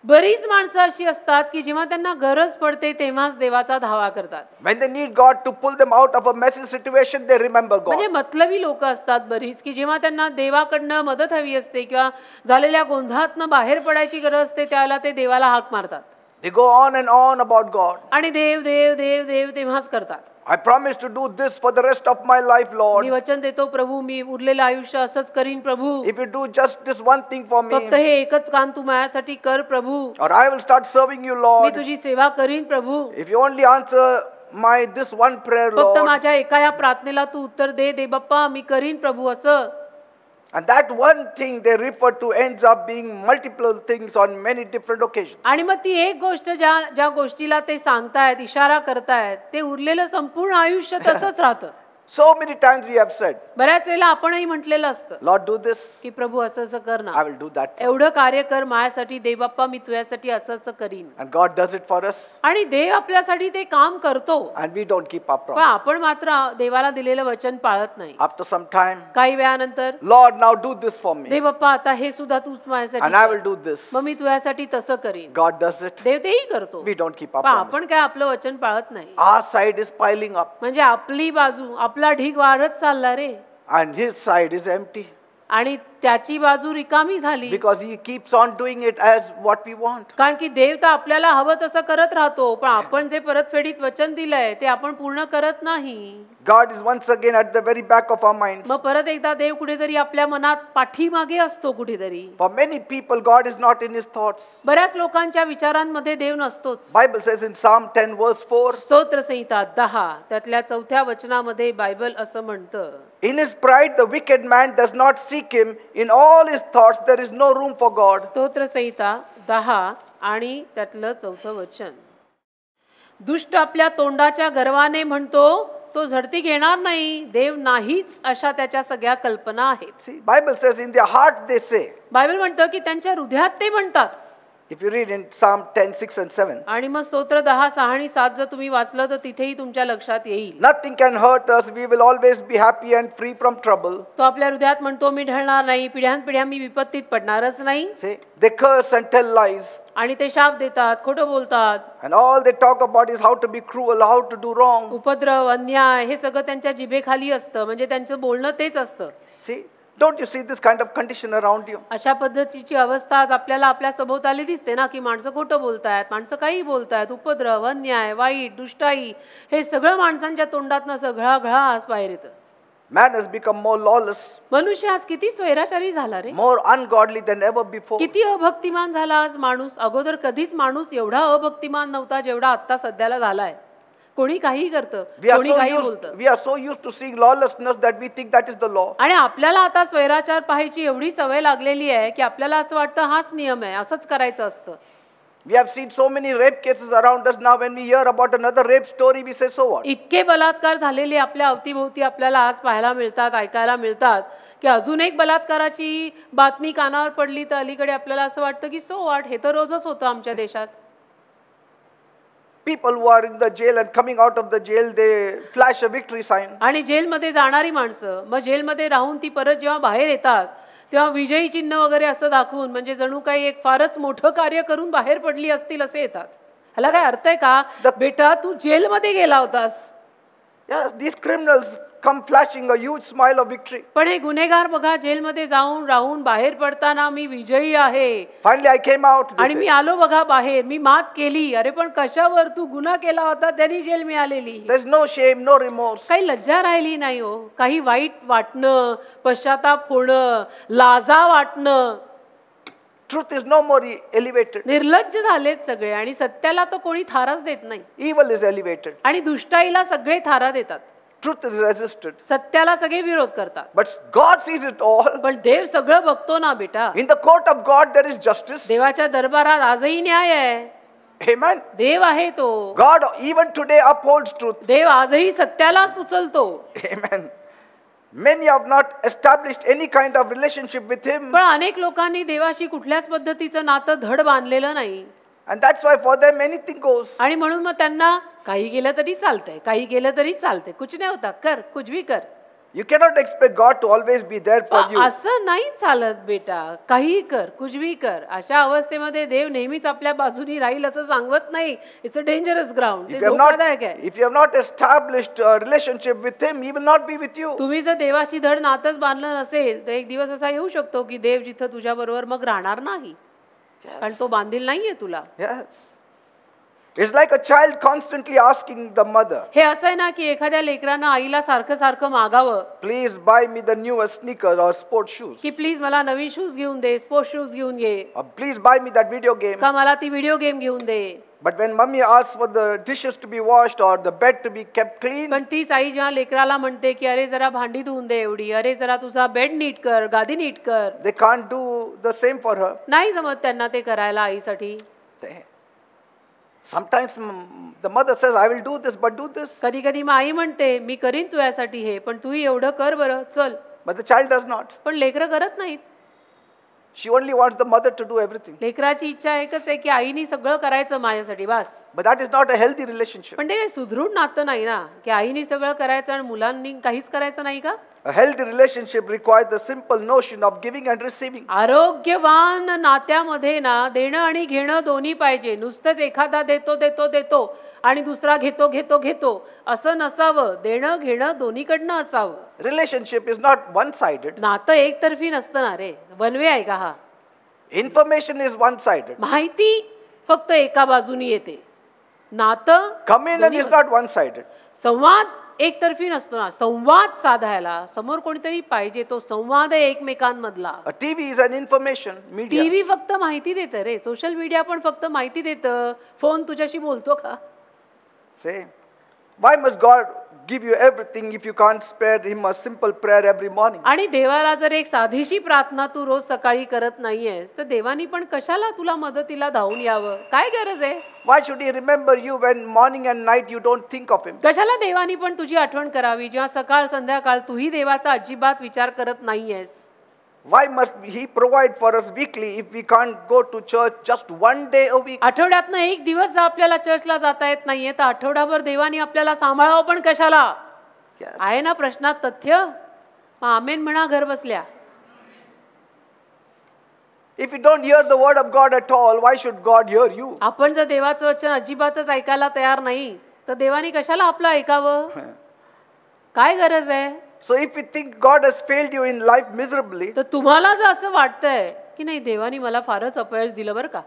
बरीच माणसं अशी असतात की जेव्हा त्यांना गरज पडते तेव्हाच देवाचा धावा करतात. When they need God to pull them out of a messy situation, they remember म्हणजे God. मतलबी लोक असतात बरीच की जेव्हा त्यांना देवाकडनं मदत हवी असते किंवा झालेल्या गोंधळातनं बाहेर पडायची गरज असते त्यावेळेला ते देवाला हाक मारतात. They go on and on about God. आणि देव देव देव देव तेव्हाच करतात. I promise to do this for the rest of my life, Lord. मी वचन देतो प्रभू, मी उरलेलं आयुष्य असंच करीन प्रभू. If you do just this one thing for me, फक्त हे एकच काम तू माझ्यासाठी कर प्रभू. or I will start serving you, me Lord. तुझी सेवा करीन प्रभू. If you only answer my this one prayer, फक्त Lord. माझ्या एका या प्रार्थनेला तू उत्तर दे दे बाप्पा, मी करीन प्रभू असं. And that one thing they refer to ends up being multiple things on many different occasions. आणि मग ती एक गोष्ट ज्या ज्या गोष्टीला ते सांगतायत, इशारा करतायत, ते उरलेलं संपूर्ण आयुष्य तसंच राहतं. So many times we have said, बऱ्याच वेळेला आपणही म्हटलेलं असतं Lord, do this. की प्रभू असं असं कर ना, I will do that. एवढं कार्य कर माझ्यासाठी दे बाप्पा, मी तुझ्यासाठी असं असं करीन. And God does it for us. आणि देव आपल्यासाठी ते काम करतो, And we don't keep our पण promise. आपण मात्र देवाला दिलेलं वचन पाळत नाही. After some time, काही वेळानंतर Lord, now do this for me. दे बाप्पा, आता हे सुद्धा तूच माझ्यासाठी And I कर. will do this. मग मी तुझ्यासाठी तसं करीन. God does it. देव तेही करतो, We don't keep our पण promise. आपण काय आपलं वचन पाळत नाही. Our side is piling up. म्हणजे आपली बाजू, आपला ढीग वाढत चालला रे, And his side is empty. आणि त्याची बाजू रिकामी झाली. Because he keeps on doing it as what we want. कारण की देव तर आपल्याला हवं तसं करत राहतो, पण आपण जे परतफेडीत वचन दिलंय ते आपण पूर्ण करत नाही. God is once again at the very back of our minds. मग परत एकदा देव कुठेतरी आपल्या मनात पाठीमागे असतो कुठेतरी. For many people, God is not in his thoughts. बऱ्याच लोकांच्या विचारांमध्ये देव नसतोच. Bible says in Psalm 10 verse 4, स्तोत्रसंहिता 10 त्यातल्या 4थ्या वचनामध्ये बायबल असं म्हणतं, in his pride the wicked man does not seek him. In all his thoughts there is no room for God. स्तोत्रसंहिता 10 आणि त्यातलं 4थं वचन, दुष्ट आपल्या तोंडाच्या गर्वाने म्हणतो तो झडती घेणार नाही, देव नाहीच, अशा त्याच्या सगळ्या कल्पना आहेत. See, Bible says in their heart they say. Bible म्हणतं की त्यांच्या हृदयात ते म्हणतात. If you read in Psalm 10, 6 and 7. आणि मग स्तोत्र 10, 6 आणि 7 जर तुम्ही वाचलं तर तिथेही तुमच्या लक्षात येईल. Nothing can hurt us. We will always be happy and free from trouble. तो आपल्या हृदयात म्हणतो मी ढळणार नाही, पिढ्यानपिढ्या मी विपत्तीत पडणारच नाही. See, they curse and tell lies. आणि ते शाप देतात, खोटं बोलतात. And all they talk about is how to be cruel, how to do wrong. उपद्रव, अन्याय हे सगळं त्यांच्या जिभेखाली असतं, म्हणजे त्यांचं बोलणं तेच असतं. See, don't you see this kind of condition around you? अशा पद्धतीची अवस्था आज आपल्याला आपल्या सभोवताली दिसते ना, की माणसं खोटं बोलतायत, माणसं काही बोलतायत, उपद्रव, अन्याय, वाईट, दुष्टाई हे सगळं माणसांच्या तोंडातनं सगळा घळा आज बाहेर येतं. Man has become more lawless, मनुष्य आज किती स्वैराचारी झाला रे, more ungodly than ever before. किती अभक्तिमान झाला आज माणूस. अगोदर कधीच माणूस एवढा अभक्तिमान नव्हता जेवढा आता सध्याला झालाय. कोणी काही करतं, कोणी काही बोलतं. We are so used to seeing lawlessness that we think that is the law. आणि आपल्याला आता स्वैराचार पाहायची एवढी सवय लागलेली आहे की आपल्याला असं वाटतं हाच नियम आहे, असंच करायचं असतं. We have seen so many rape cases around us now. When we hear about another rape story, we say, so what? इतके बलात्कार झालेले आपल्या अवतीभोवती आपल्याला आज पाहायला मिळतात, ऐकायला मिळतात, की अजून एक बलात्काराची बातमी कानावर पडली तर अलीकडे आपल्याला असं वाटतं की सो व्हॉट, हे तर रोजच होतं आमच्या देशात. People who are in the jail and coming out of the jail, they flash a victory sign. आणि जेलमध्ये जाणारी माणसं मग जेलमध्ये राहून ती परत जेव्हा बाहेर येतात तेव्हा विजयी चिन्ह वगैरे असं दाखवून, म्हणजे जणू काही एक फारच मोठं कार्य करून बाहेर पडली असतील असे येतात. ह्याला काय अर्थ आहे का? बेटा तू जेलमध्ये गेला होतास. Yes, these criminals come flashing a huge smile of victory. पण हे गुन्हेगार बघा जेलमध्ये जाऊन राहून बाहेर पडताना मी विजयी आहे, Finally, I came out. they आणि मी say. आलो बघा बाहेर, मी मात केली. अरे पण कशावर? तू गुन्हा केला होता त्यांनी जेल मिळालेली. There's no shame, no remorse. काही लज्जा राहिली नाही हो. काही वाईट वाटणं, पश्चाताप होणं, लाजा वाटणं. Truth is no more elevated. निर्लज्ज झालेत सगळे आणि सत्याला तर कोणी थाराच देत नाही. Evil is elevated. आणि दुष्टाईला सगळे थारा देतात. Truth is resisted. सत्याला सगळे विरोध करतात. But God sees it all. पण देव सगळं बघतो ना बेटा. In the court of God, there is justice. देवाच्या दरबारात आजही न्याय आहे. Amen. देव आहे तो. God even today upholds truth. देव आजही सत्यालाच उचलतो. Amen. Many have not established any kind of relationship with Him. पण अनेक लोकांनी देवाशी कुठल्याच पद्धतीचं नातं धड बांधलेलं नाही. And that's why for them anything goes. आणि म्हणून मग त्यांना काही केलं तरी चालतंय, काही केलं तरी चालतंय, कुछ नाही होता, कर कुछ भी कर. You cannot expect God to always be there for you. असं नाही चालत बेटा. काही कर, कुछ भी कर. अशा अवस्थेमध्ये देव नेहमीच आपल्या बाजूनी राहील असं सांगत नाही. It's a dangerous ground. ते धोकादायक आहे. If you have not established a relationship with Him, He will not be with you. तुम्ही जर देवाशी धड नातच बांधलं नसेल तर एक दिवस असा येऊ शकतो की देव जिथं तुझ्या बरोबर मग राहणार नाही, कारण तो बांधील नाहीये तुला. Yes. It's like a child constantly asking the mother, हे असं आहे ना की एखाद्या लेकरानं आईला सारखं सारखं मागावं please buy me the newest sneakers or sports shoes. की प्लीज मला नवीन शूज घेऊन दे, स्पोर्ट्स शूज घेऊन घे, Or please buy me that video game. का मला ती व्हिडिओ गेम घेऊन दे. But when mummy asks for the dishes to be washed or the bed to be kept clean, पण तीच आई जेव्हा लेकराला म्हणते की अरे जरा भांडी धुवून दे एवढी, अरे जरा तुझा बेड नीट कर, गादी नीट कर, they can't do the same for her. नाही जमत त्यांना ते करायला आईसाठी. Sometimes the mother says, I will do this, but do this. कधी कधी मग आई म्हणते मी करीन तुझ्यासाठी हे, पण तूही एवढं कर बरं चल. But the child does not. पण लेकरं करत नाहीत. She only wants the mother to do everything. लेकराची इच्छा एकच आहे की आईनी सगळं करायचं माझ्यासाठी बस. But that is not a healthy relationship. पण ते काही सुदृढ नातं नाही ना की आईनी सगळं करायचं आणि मुलांनी काहीच करायचं नाही का. A healthy relationship requires the simple notion of giving and receiving. आरोग्यवान नात्यामध्ये ना देणं आणि घेणं दोन्ही पाहिजे. नुसतंच एखादा देतो देतो देतो आणि दुसरा घेतो घेतो घेतो असं नसावं. देणं घेणं दोन्हीकडनं असावं. Relationship is not one-sided. नातं एकतर्फी नसतं ना रे. वनवे आहे का हा. Information is one-sided. माहिती फक्त एका बाजूनी येते. नातं Communion is not one-sided. संवाद एकतर्फी नसतो ना. संवाद साधायला समोर कोणीतरी पाहिजे. तो संवाद आहे एकमेकांमधला. A TV is an information media. TV फक्त माहिती देतं रे. सोशल मीडिया पण फक्त माहिती देतं. फोन तुझ्याशी बोलतो का. Say, why must God give you everything if you can't spare him a simple prayer every morning? आणि देवाला जर एक साधीशी प्रार्थना तू रोज सकाळी करत नाहीयेस तर देवानी पण कशाला तुला मदतीला धावून यावं. काय गरज आहे. Why should he remember you when morning and night you don't think of him? कशाला देवानी पण तुझी आठवण करावी जेव्हा सकाळ संध्याकाळ तूही देवाचा अजिबात विचार करत नाहीयेस. Why must he provide for us weekly if we can't go to church just one day a week? आठवड्यातनं एक दिवस जर आपल्याला चर्चला जाता येत नाहीये तर आठवडाभर देवानी आपल्याला सांभाळावं पण कशाला. Yes. आहे ना प्रश्नात तथ्य. मग आमेन म्हणा घर बसल्या. If you don't hear the word of God at all, why should God hear you? आपण जर देवाचं वचन अजिबातच ऐकायला तयार नाही तर देवानी कशाला आपलं ऐकावं. काय गरज आहे. So if you think God has failed you in life miserably, तर तुम्हाला जर असं वाटतंय की नाही देवानी मला फारच अपयश दिलं बरं का,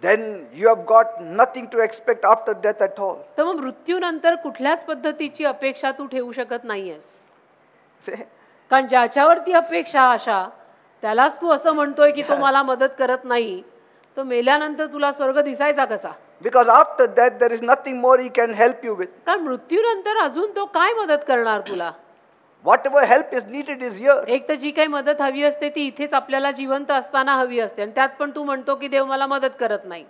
then you have got nothing to expect after death at all. तर मग मृत्यूनंतर कुठल्याच पद्धतीची अपेक्षा तू ठेवू शकत नाहीयेस. See? कारण ज्याच्यावरती अपेक्षा आशा त्यालाच तू असं म्हणतोय की तो मला मदत करत नाही, तर मेल्यानंतर तुला स्वर्ग दिसायचा कसा. Because after death there is nothing more he can help you with. कारण मृत्यूनंतर अजून तो काय मदत करणार तुला. Whatever help is needed is here. एक तर जी काही मदत हवी असते ती इथेच आपल्याला जिवंत असताना हवी असते आणि त्यात पण तू म्हणतो की देव मला मदत करत नाही.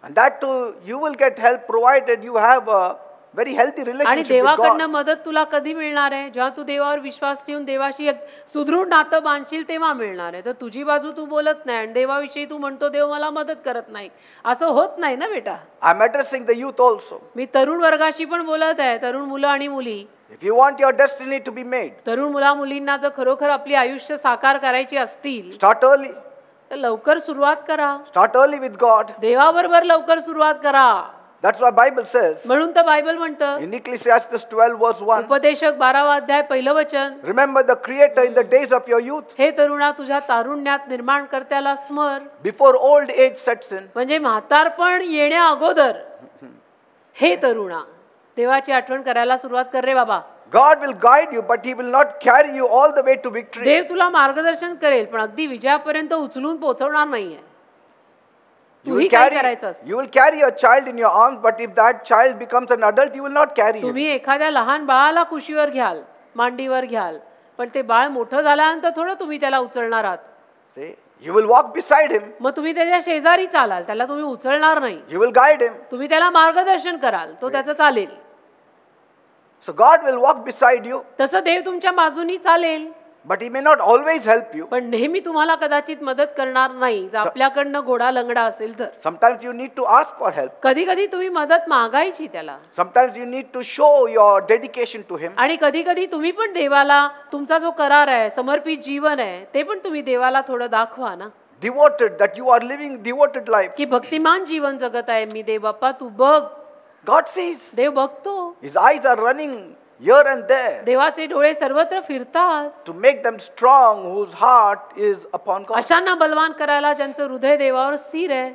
And that too you will get help provided you have a very healthy आणि relationship with देवाकडनं God. मदत तुला कधी मिळणार आहे. जेव्हा तू देवावर विश्वास ठेवून देवाशी एक सुदृढ नातं बांधशील तेव्हा मिळणार आहे. तर तुझी बाजू तू बोलत नाही आणि देवाविषयी तू म्हणतो देव मला मदत करत नाही. असं होत नाही ना बेटा. I'm addressing the youth also. मी तरुण वर्गाशी पण बोलत आहे. तरुण मुलं आणि मुली. If you want your destiny to be made, तरुण मुला मुलींना जर खरोखर आपली आयुष्य साकार करायची असतील start early. तर लवकर सुरुवात करा. Start early with God. देवाबरोबर लवकर सुरुवात करा. That's what Bible says. म्हणून तर बायबल म्हणतं In Ecclesiastes 12 verse 1. उपदेशक 12वा अध्याय पहिलं वचन, Remember the Creator in the days of your youth. हे तरुणा तुझ्या तारुण्यात निर्माणकर्त्याला स्मर. Before old age sets in. म्हणजे म्हातारपण येण्या अगोदर हे तरुणा देवाची आठवण करायला सुरुवात कर रे बाबा. God will guide you, but He will not carry you all the way to victory. देव तुला मार्गदर्शन करेल पण अगदी विजयापर्यंत उचलून पोहोचवणार नाहीये. तुम्ही काय करायचं असतं. You will carry a child in your arms, but if that child becomes an adult, you will not carry him. तुम्ही एखाद्या लहान बाळाला कुशीवर घ्याल, मांडीवर घ्याल, पण ते बाळ मोठं झाल्यानंतर थोडं तुम्ही त्याला उचलणार आहात. See? You will walk beside him. मग तुम्ही त्याच्या शेजारी चालाल, त्याला तुम्ही उचलणार नाही. You will guide him. तुम्ही त्याला मार्गदर्शन कराल, तो त्याचं चालेल. So God will walk beside you, तसं देव तुमच्या बाजूनी चालेल, but He may not always help you. पण नेहमी तुम्हाला कदाचित मदत करणार नाही जर आपल्याकडनं घोडा लंगडा असेल तर. Sometimes you need to ask for help. कधी कधी तुम्ही मदत मागायची त्याला. Sometimes you need to show your dedication to Him. आणि कधी कधी तुम्ही पण देवाला तुमचा जो करार आहे, समर्पित जीवन आहे, ते पण तुम्ही देवाला थोडं दाखवा ना. Devoted, that you are living devoted life. की भक्तिमान जीवन जगत आहे मी. देव बाप्पा तू बघ. God sees. देव बघतो. His eyes are running here and there देवाचे डोळे सर्वत्र फिरतात to make them strong whose heart is upon God. अशांना बलवान करायला ज्यांचं हृदय देवावर स्थिर आहे.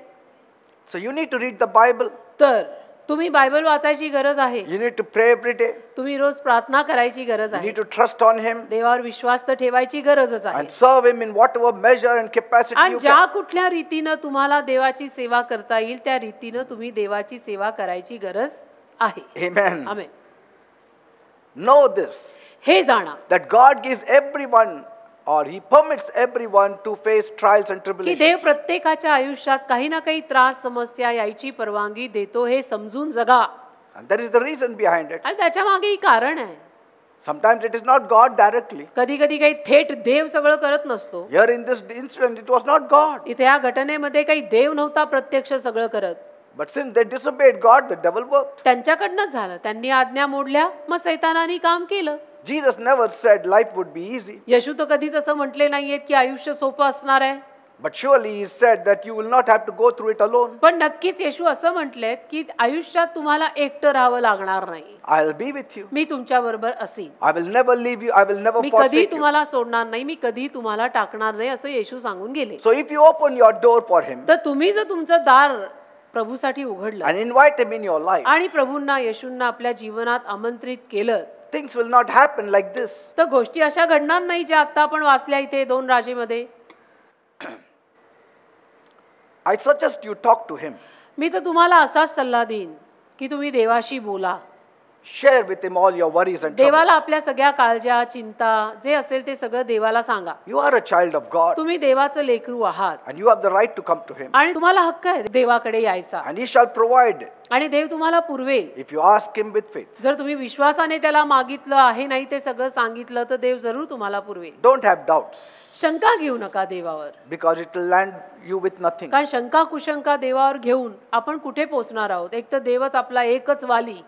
So you need to read the Bible. तर तुम्ही बायबल वाचायची गरज आहे. You need to pray every day. तुम्ही रोज प्रार्थना करायची गरज You आहे. need to trust on Him देवावर विश्वास तर ठेवायची गरजच आहे. and serve Him in whatever measure and capacity आणि you ज्या can. कुठल्या रीतीनं तुम्हाला देवाची सेवा करता येईल त्या रीतीनं तुम्ही देवाची सेवा करायची गरज आहे. Amen. आमेन. Know this, हे जाणा that God gives everyone, or He permits everyone to face trials and की tribulations. देव प्रत्येकाच्या आयुष्यात काही ना काही त्रास समस्या यायची परवानगी देतो. हे समजून जगा. And there is the reason behind it. आणि त्याच्या मागेही कारण आहे. Sometimes it is not God directly. कधी कधी काही थेट देव सगळं करत नसतो. Here in this incident, it was not God. इथे या घटनेमध्ये काही देव नव्हता प्रत्यक्ष सगळं करत. But since they disobeyed God, the devil worked. त्यांच्याकडनंच झालं. त्यांनी आज्ञा मोडल्या, मग सैतानाने काम केलं. Jesus never said life would be easy. येशू तर कधीच असं म्हटले नाहीये की आयुष्य सोपं असणार आहे. But surely He said that you will not have to go through it alone. पण नक्कीच येशू असं म्हटलेत की आयुष्यात तुम्हाला एकटं राहावं लागणार नाही. I'll be with you. मी तुमच्या बरोबर असीन. I will never leave you. I will never मी कधी forsake you. तुम्हाला सोडणार नाही. मी कधी तुम्हाला टाकणार नाही असं येशू सांगून गेले. So if you open your door for Him तर तुम्ही जर तुमचं दार प्रभूसाठी उघडलं and invite Him in your life, आणि प्रभूंना येशूंना आपल्या जीवनात आमंत्रित केलं things will not happen like this. तर गोष्टी अशा घडणार नाही ज्या आता आपण वाचल्या इथे 2 राजेमध्ये. I suggest you talk to Him. मी तर तुम्हाला असाच सल्ला देईन की तुम्ही देवाशी बोला. Share with Him all your worries and troubles. देवाला आपल्या सगळ्या काळज्या चिंता जे असेल ते सगळं देवाला सांगा. You are a child of God तुम्ही देवाचं लेकरू आहात and you have the right to come to Him. आणि तुम्हाला हक्क आहे देवाकडे यायचा. And He shall provide आणि देव तुम्हाला पुरवेल. if you ask Him with faith. जर तुम्ही विश्वासाने त्याला मागितलं आहे नाही ते सगळं सांगितलं तर देव जरूर तुम्हाला पुरवेल. Don't have doubts शंका घेऊ नका देवावर. because it will land you with nothing. कारण शंका कुशंका देवावर घेऊन आपण कुठे पोहोचणार आहोत. एक तर देवच आपला एकच वाली,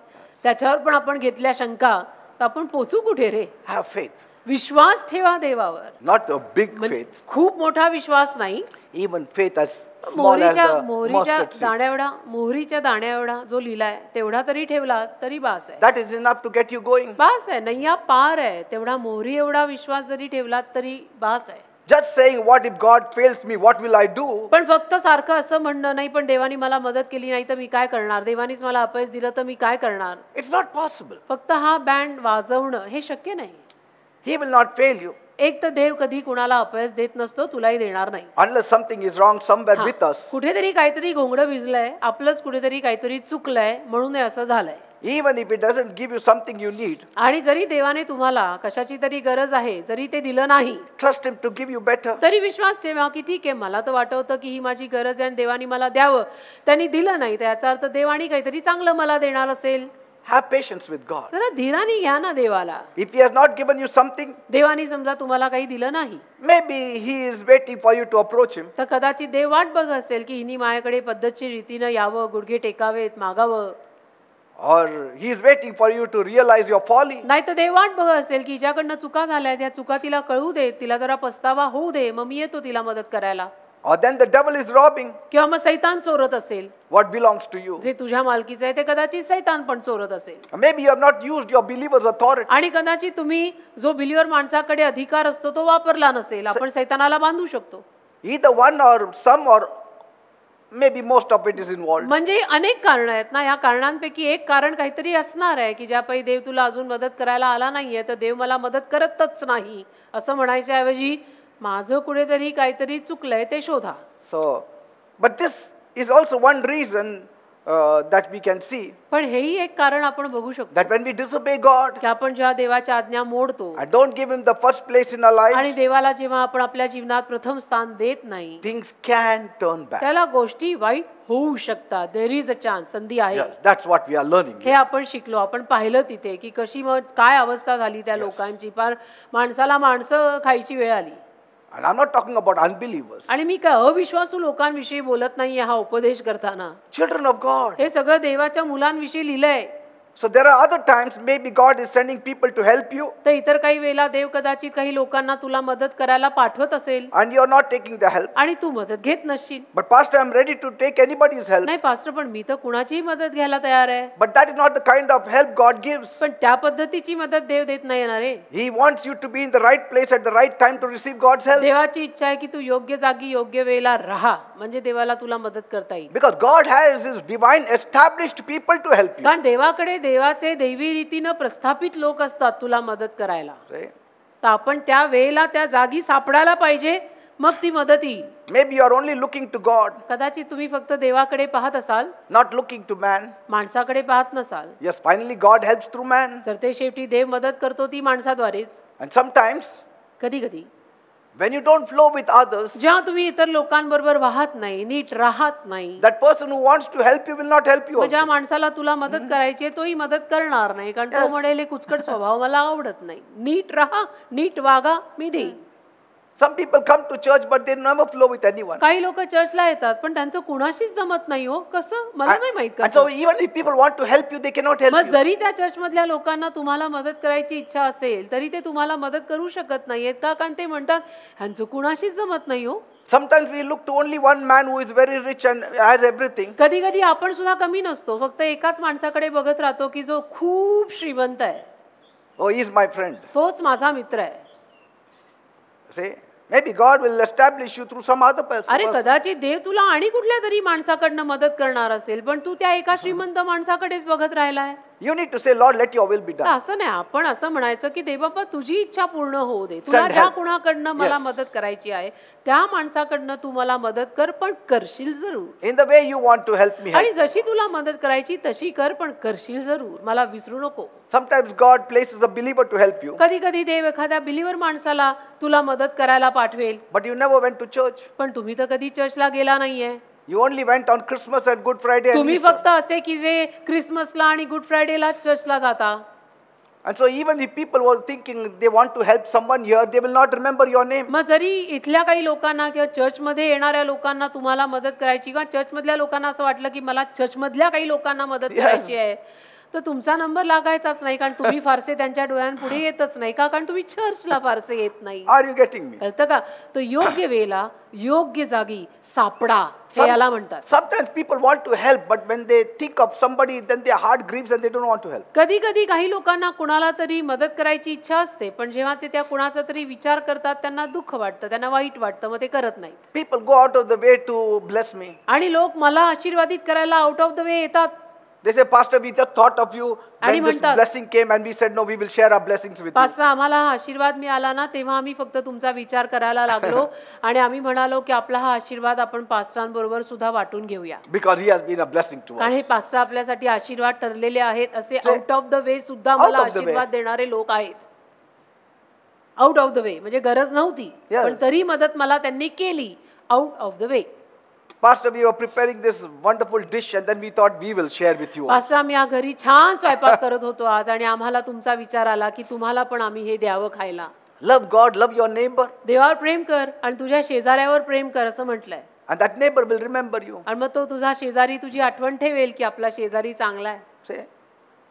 त्याच्यावर पण आपण घेतल्या शंका तर आपण पोचू कुठे रे. Have faith. विश्वास ठेवा देवावर. Not a big faith. खूप मोठा विश्वास नाही. Even faith as small as the मोहरीच्या mustard seed. दाण्या मोहरीच्या दाण्या एवढा जो लिहिलाय तेवढा तरी ठेवला तरी बास आहे. That is enough to get you going. बास आहे. नैया पार आहे. तेवढा मोहरी एवढा विश्वास जरी ठेवलात तरी बास आहे. Just saying, what if God fails me? What will I do? पण फक्त सारखं असं म्हणणं नाही पण देवानी मला मदत केली नाही तर मी काय करणार. देवानीच मला अपयश दिलं तर मी काय करणार. It's not possible. फक्त हा बँड वाजवणं हे शक्य नाही. He will not fail you एक तर देव कधी कुणाला अपयश देत नसतो, तुलाही देणार नाही. unless something is wrong somewhere with us. कुठेतरी काहीतरी घोंगडं विजलंय, आपलंच कुठेतरी काहीतरी चुकलंय म्हणून हे असं झालंय. Even if it doesn't give you something you need, आणि जरी देवाने तुम्हाला कशाची तरी गरज आहे जरी ते दिलं नाही trust Him to give you better. तरी विश्वास ठेवा की ठीक आहे मला तर वाटत होतं की ही माझी गरज आहे आणि देवानी मला द्यावं, त्यांनी दिलं नाही त्याचा अर्थ देवानी काहीतरी चांगलं मला देणार असेल. Have patience with God. जरा धीराने घ्या ना देवाला. If He has not given you something, देवानी समजा तुम्हाला काही दिलं नाही maybe He is waiting for you to approach Him. तर कदाचित देव वाट बघत असेल की हिनी माझ्याकडे पद्धतशीर रीतीनं यावं, गुडघे टेकावेत, मागावं. Or He is waiting for you to realize your folly. नाही तर देव वाट बघत असेल की हिच्याकडनं चुका झाल्या त्या चुका तिला कळू दे, तिला जरा पस्तावा होऊ दे, मग मी येतो तिला मदत करायला. Or then the devil is robbing किंवा मग सैतान चोरत असेल. what belongs to you. जे तुझ्या मालकीचं आहे ते कदाचित सैतान पण चोरत असेल. Maybe you have not used your believer's authority. आणि कदाचित तुम्ही जो बिलीवर माणसाकडे अधिकार असतो तो वापरला नसेल. आपण सैतानाला बांधू शकतो. Either one or some or maybe most of it is involved. म्हणजे अनेक कारण आहेत ना. या कारणांपैकी एक कारण काहीतरी असणार आहे की ज्यापैकी देव तुला अजून मदत करायला आला नाहीये तर देव मला मदत करतच नाही असं म्हणायच्या ऐवजी माझं कुठेतरी काहीतरी चुकलंय ते शोधा. So, but this is also one reason that we can see पण हेही एक कारण आपण बघू शकतो that when we disobey God की आपण जेव्हा देवाच्या आज्ञा मोडतो and don't give Him the first place in our आणि lives, देवाला जेव्हा आपण आपल्या जीवनात प्रथम स्थान देत नाही things can turn back. त्याला गोष्टी वाईट होऊ शकतात. There is a chance. संधी आहे. Yes, that's what we are learning हे here. आपण शिकलो. आपण पाहिलं तिथे की कशी मग काय अवस्था झाली त्या लोकांची. फार माणसाला माणसं खायची वेळ आली. And I'm not talking about unbelievers. आणि मी काय अविश्वासू लोकांविषयी बोलत नाहीये हा उपदेश करताना. Children of God. हे सगळं देवाच्या मुलांविषयी लिहिलंय. So there are other times maybe God is sending people to help you तर इतर काही वेळेला देव कदाचित काही लोकांना तुला मदत करायला पाठवत असेल and you are not taking the help. आणि तू मदत घेत नसशील. But Pastor, I am ready to take anybody's help. नाही पास्टर, पण मी तर कुणाचीही मदत घ्यायला तयार आहे. But that is not the kind of help God gives. पण त्या पद्धतीची मदत देव देत नाही ना रे. He wants you to be in the right place at the right time to receive God's help. देवाची इच्छा आहे की तू योग्य जागी योग्य वेळेला राहा, म्हणजे देवाला तुला मदत करता येईल. Because God has His divine established people to help you. कारण देवाकडे देवाचे दैवी रीतीनं प्रस्थापित लोक असतात तुला मदत करायला. See? तर आपण त्या वेळेला त्या जागी सापडायला पाहिजे, मग ती मदत येईल. Maybe you are only looking to God, कदाचित तुम्ही फक्त देवाकडे पाहत असाल, not looking to man. माणसाकडे पाहत नसाल. Yes, finally God helps through man. तर ते शेवटी देव मदत करतो ती माणसाद्वारेच. And sometimes कधी कधी when you don't flow with others, जेव्हा तुम्ही इतर लोकांबरोबर वाहत नाही, नीट राहत नाही, that person who wants to help you will not help you मग ज्या also. माणसाला तुला मदत करायची आहे तोही मदत करणार नाही, कारण तो Yes. म्हणेल कुचकट स्वभाव मला आवडत नाही. नीट राहा, नीट वागा, मी देईन. Some people come to church but they never flow with anyone. काही लोक चर्चला येतात पण त्यांचं कुणाशीच जमत नाही हो. कसं मला नाही माहित And so कसं. even if people want to help you, they cannot help मग you. जरी त्या चर्च मधल्या लोकांना तुम्हाला मदत करायची इच्छा असेल तरी ते तुम्हाला मदत करू शकत नाहीयेत का? कारण ते म्हणतात ह्यांचं कुणाशीच जमत नाही हो. Sometimes we look to only one man who is very rich and has everything. कधी कधी आपण सुद्धा कमी नसतो, फक्त एकाच माणसाकडे बघत राहतो की जो खूप श्रीमंत आहे, Oh, he is my friend. तोच माझा मित्र आहे. See? Maybe God will establish you through some other person. अरे कदाचित देव तुला आणि कुठल्या तरी माणसाकडनं मदत करणार असेल, पण तू त्या एका श्रीमंत माणसाकडेच बघत राहिलाय. You need to say, Lord, let your will be तर done. असं नाही, आपण असं म्हणायचं की देव बाप्पा तुझी इच्छा पूर्ण होऊ दे. तुला Send ज्या help. कुणाकडनं मला Yes. मदत करायची आहे त्या माणसाकडनं तू मला मदत कर, पण करशील जरूर. In the way you want to help me. आणि Help. जशी तुला मदत करायची तशी कर, पण करशील जरूर. मला विसरू नको. Sometimes God places a believer to help you, कधी कधी देव एखाद्या बिलीवर माणसाला तुला मदत करायला पाठवेल, but you never went to church. पण तुम्ही तर कधी चर्चला गेला नाहीये. You only went on Christmas and Good Friday and तुम्ही Easter. फक्त असे की जे क्रिसमसला आणि गुड फ्रायडेला चर्चला जाता. And so even if people were thinking they want to help someone here, they will not remember your name. मग जरी इथल्या काही लोकांना किंवा चर्चमध्ये येणाऱ्या लोकांना तुम्हाला मदत करायची, किंवा चर्चमधल्या लोकांना असं वाटलं की मला चर्चमधल्या काही लोकांना मदत Yes. करायची आहे, तर तुमचा नंबर लागायचाच नाही, कारण तुम्ही फारसे त्यांच्या डोळ्यांपुढे येतच नाही का? कारण तुम्ही चर्चला फारसे येत नाही. Are you getting me? कळतं का? तर योग्य वेळेला योग्य जागी सापडा, हे याला म्हणतात. Sometimes people want to help, but when they think of somebody, then their heart grieves and they don't want to help. कधी कधी काही लोकांना कुणाला तरी मदत करायची इच्छा असते, पण जेव्हा ते त्या कुणाचा तरी विचार करतात त्यांना दुःख वाटतं, त्यांना वाईट वाटतं, मग ते करत नाहीत. People go out of the way to bless me. आणि लोक मला आशीर्वादित करायला आउट ऑफ द वे येतात. They say, Pastor, we just thought of you आणि when this म्हणतात, blessing came and we said, no, we will share our blessings with you. Pastor, आम्हाला हा आशीर्वाद मिळाला ना, तेव्हा आम्ही फक्त तुमचा विचार करायला लागलो आणि आम्ही म्हणालो की आपला हा आशीर्वाद आपण पास्टरांबरोबर सुद्धा वाटून घेऊया, Because he has been a blessing to कारण हे us. पास्टर आपल्यासाठी आशीर्वाद ठरलेले आहेत. असे जे- आउट ऑफ द वे सुद्धा Out मला of the way. आशीर्वाद देणारे लोक आहेत. आउट ऑफ द वे म्हणजे गरज नव्हती, Yes. पण तरी मदत मला त्यांनी केली out of the way. Pastor, we were preparing this wonderful dish and then we thought we will share with you. Pastor, आम्ही या घरी छान स्वयंपाक करत होतो आज, आणि आम्हाला तुमचा विचार आला की तुम्हाला पण आम्ही हे द्यावं खायला. Love God, love your neighbor, देवावर प्रेम कर आणि तुझ्या शेजाऱ्यावर प्रेम कर, असं म्हटलंय. and that neighbor will remember you. आणि मग तो तुझा शेजारी तुझी आठवण ठेवेल की आपला शेजारी चांगला आहे. See?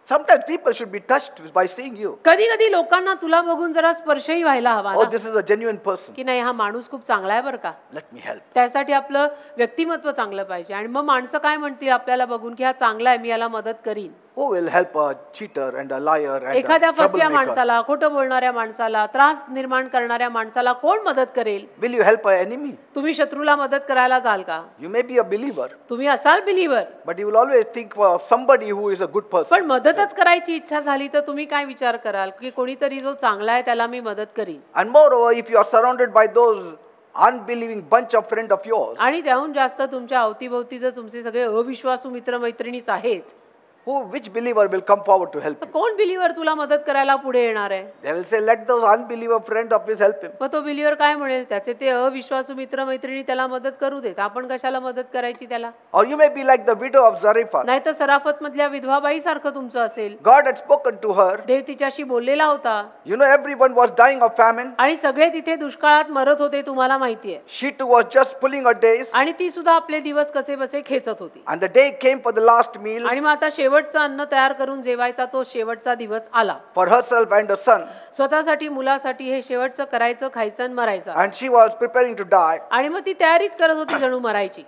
Sometimes people should be touched by seeing you. कधी कधी लोकांना तुला बघून जरा स्पर्शही व्हायला हवा Oh, ना, this is a genuine person. की नाही हा माणूस खूप चांगला आहे बरं का. Let me help. त्यासाठी आपलं व्यक्तिमत्व चांगलं पाहिजे, आणि मग माणसं काय म्हणतील आपल्याला बघून की हा चांगला आहे, मी याला मदत करीन. Who will help a cheater and a liar and एखाद्या a फसव्या troublemaker? माणसाला, खोटं बोलणाऱ्या माणसाला, त्रास निर्माण करणाऱ्या माणसाला कोण मदत करेल? Will you help an enemy? तुम्ही शत्रूला मदत करायला जाल का? You may be a believer, तुम्ही असाल believer, but you will always think of somebody who is a good person. पण मदतच करायची इच्छा झाली तर तुम्ही काय विचार कराल की कोणीतरी जो चांगला आहे त्याला मी मदत करीन. And moreover, if you are surrounded by those unbelieving bunch of friends of yours, आणि त्याहून जास्त तुमच्या अवतीभोवती जर तुमचे सगळे अविश्वासू मित्र मैत्रिणीच आहेत, which believer will come forward to help तर you? कोण बिलीवर तुला मदत करायला पुढे येणार आहे? They will say, let those unbeliever friend of his help him. मग तो बिलीवर काय म्हणेल? त्याचे ते अविश्वासू मित्र मैत्रिणी त्याला मदत करू देत, आपण कशाला मदत करायची त्याला? Or you may be like the widow of Zarephath. नाही तर सराफत मधल्या विधवाबाई सारखं तुमचं असेल. God had spoken to her. देव तिच्याशी बोललेला होता, You know, everyone was dying of famine. आणि सगळे तिथे दुष्काळात मरत होते, तुम्हाला माहितीये. She too was just pulling her days. आणि ती सुद्धा आपले दिवस कसे बसे खेचत होती. And the day came for the last meal. आणि मग आता शेवट शेवटचं अन्न तयार करून जेवायचा तो शेवटचा दिवस आला. for herself and her son. स्वतःसाठी मुलासाठी हे शेवटचं करायचं, खायचं आणि मरायचं. And she was preparing to die. आणि मग ती तयारीच करत होती जणू मरायची.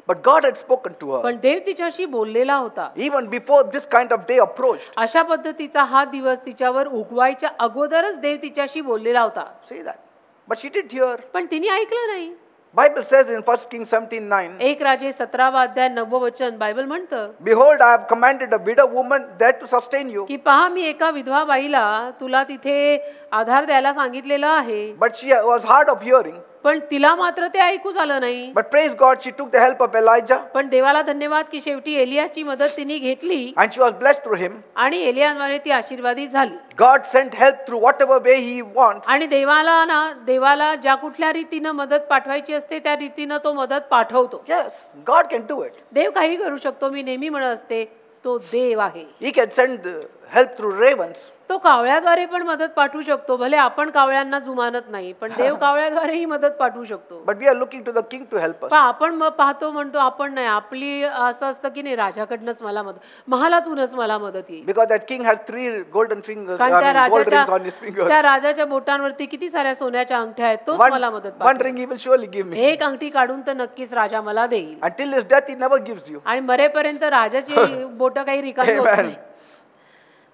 But God had spoken to her. पण देव तिच्याशी बोललेला होता. Even before this kind of day approached. अशा पद्धतीचा हा दिवस तिच्यावर उगवायच्या अगोदरच देव तिच्याशी बोललेला होता. See that. But she didn't hear. पण तिने ऐकलं नाही. Bible says in 1 Kings 17:9. एक राजे 17वा अध्याय 9व वचन बायबल म्हणतं, Behold, I have commanded a widow woman there to sustain you. की पहा मी एका विधवा बाईला तुला तिथे आधार द्यायला सांगितलेलं आहे. But she was hard of hearing. पण तिला मात्र ते ऐकूच आलं नाही. But praise God, she took the help of Elijah. पण देवाला धन्यवाद की शेवटी एलियाची मदत तिने घेतली And she was blessed through him. आणि एलियाद्वारे ती आशीर्वादित झाली. God sent help through whatever way he wants. आणि देवाला ज्या कुठल्या रीतीनं मदत पाठवायची असते त्या रीतीनं तो मदत पाठवतो. Yes, God can do it. देव काही करू शकतो. मी नेहमी म्हणत असते तो देव आहे. He can send help through ravens. तो कावळ्याद्वारे पण मदत पाठवू शकतो. भले आपण कावळ्यांना जुमानत नाही, पण देव कावळ्याद्वारेही मदत पाठवू शकतो. But we are looking to the king to help us. पण आपण मग पाहतो म्हणतो आपण नाही, आपली असं असतं की नाही राजाकडनंच मला मदत, महालातूनच मला मदत येईल. Because that king has 3 golden fingers, कारण gold rings on his fingers. त्या राजाच्या बोटांवरती किती साऱ्या सोन्याच्या अंगठ्या आहेत. तोच मला मदत One पाठवेल. ring he will surely give me. एक अंगठी काढून तर नक्कीच राजा मला देईल. Until his death he never gives you. आणि मरेपर्यंत राजाची बोट काही रिकामी होत नाही.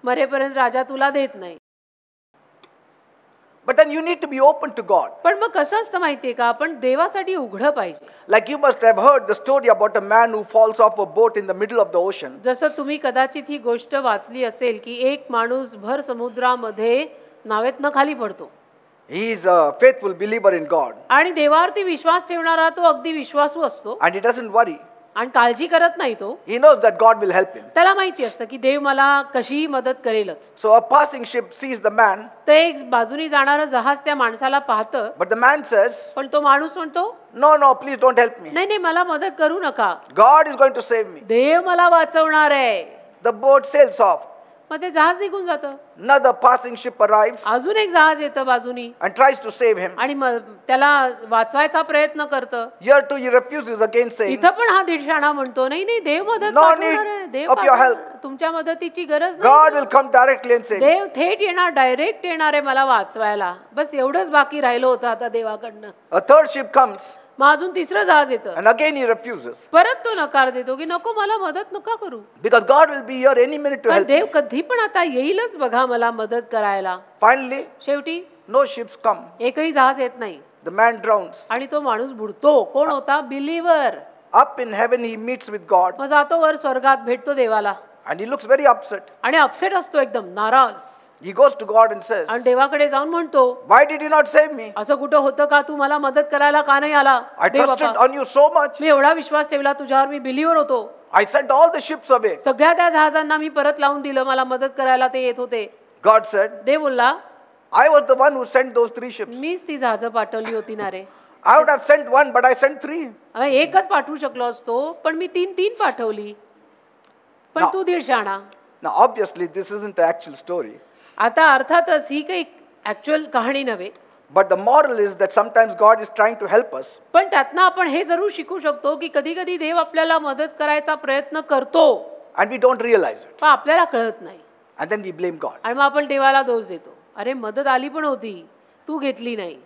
मरेपर्यंत राजा तुला देत नाही. But then you need to be open to God. पण मग कसं असतं माहितीये का, आपण देवासाठी उघडं पाहिजे. Like you must have heard the story about a man who falls off a boat in the middle of the ocean. जसं तुम्ही कदाचित ही गोष्ट वाचली असेल की एक माणूस भर समुद्रामध्ये नावेतनं खाली पडतो. He is a faithful believer in God. आणि देवावरती विश्वास ठेवणारा तो अगदी विश्वासू असतो And he doesn't worry. आणि काळजी करत नाही तो. He knows that God will help him. त्याला माहिती असतं की देव मला कशीही मदत करेलच. So a passing ship sees the man. तर एक बाजूनी जाणारं जहाज त्या माणसाला पाहतं. But the man says, पण तो माणूस म्हणतो, no, no, please don't help me. नाही नाही मला मदत करू नका. God is going to save me. देव मला वाचवणार आहे. The boat sails off. मग ते जहाज निघून जातं. Another passing ship arrives अजून एक जहाज येतं बाजूनी and tries to save him. आणि मग त्याला वाचवायचा प्रयत्न करतं. Here too he refuses again, saying, इथं पण हा दीडशाणा म्हणतो, नाही नाही देव मदत No पाठवणार आहे. need Dev of your help. पाठवणार. तुमच्या मदतीची गरज God नाही. will come directly and save me. देव थेट येणार, डायरेक्ट येणार आहे मला वाचवायला. बस एवढंच बाकी राहिलं होतं आता देवाकडनं. A third ship comes मग अजून तिसरं जहाज येतं. and again he refuses. परत तो नकार देतो की नको मला मदत नका करू. Because God will be here any minute to पण help me. देव कधी पण आता येईलच बघा मला मदत करायला. Finally, शेवटी no ships come. एकही जहाज येत नाही The man drowns. आणि तो माणूस बुडतो. कोण होता? Believer. Up in heaven he meets with God मग जातो वर स्वर्गात, भेटतो देवाला and he looks very upset. आणि अपसेट असतो, एकदम नाराज. He goes to God and says, आणि देवाकडे जाऊन म्हणतो, why did you not save me? असं कुठं होतं का, तू मला मदत करायला का नाही आला? I देव trusted बाबा, on you so much. मी एवढा विश्वास ठेवला तुझ्यावर, मी बिलीवर होतो. I sent all the ships away. सगळ्या त्या जहाजांना मी परत लावून दिलं, मला मदत करायला ते येत होते. God said, देव बोलला, I was the one who sent those 3 ships. मीच ती जहाजं पाठवली होती ना रे. I would have sent 1, but I sent 3. एकच पाठवू शकलो असतो, पण मी 3 पाठवली. पण तू 150 आणा. Now obviously this isn't the actual story. आता अर्थातच ही काही ऍक्च्युअल कहाणी नव्हे. But the moral is that sometimes God is trying to help us. पण त्यातनं आपण हे जरूर शिकू शकतो की कधी कधी देव आपल्याला मदत करायचा प्रयत्न करतो And we don't realize it. पण आपल्याला कळत नाही. And then we blame God. आणि मग आपण देवाला दोष देतो, अरे मदत आली पण होती, तू घेतली नाही.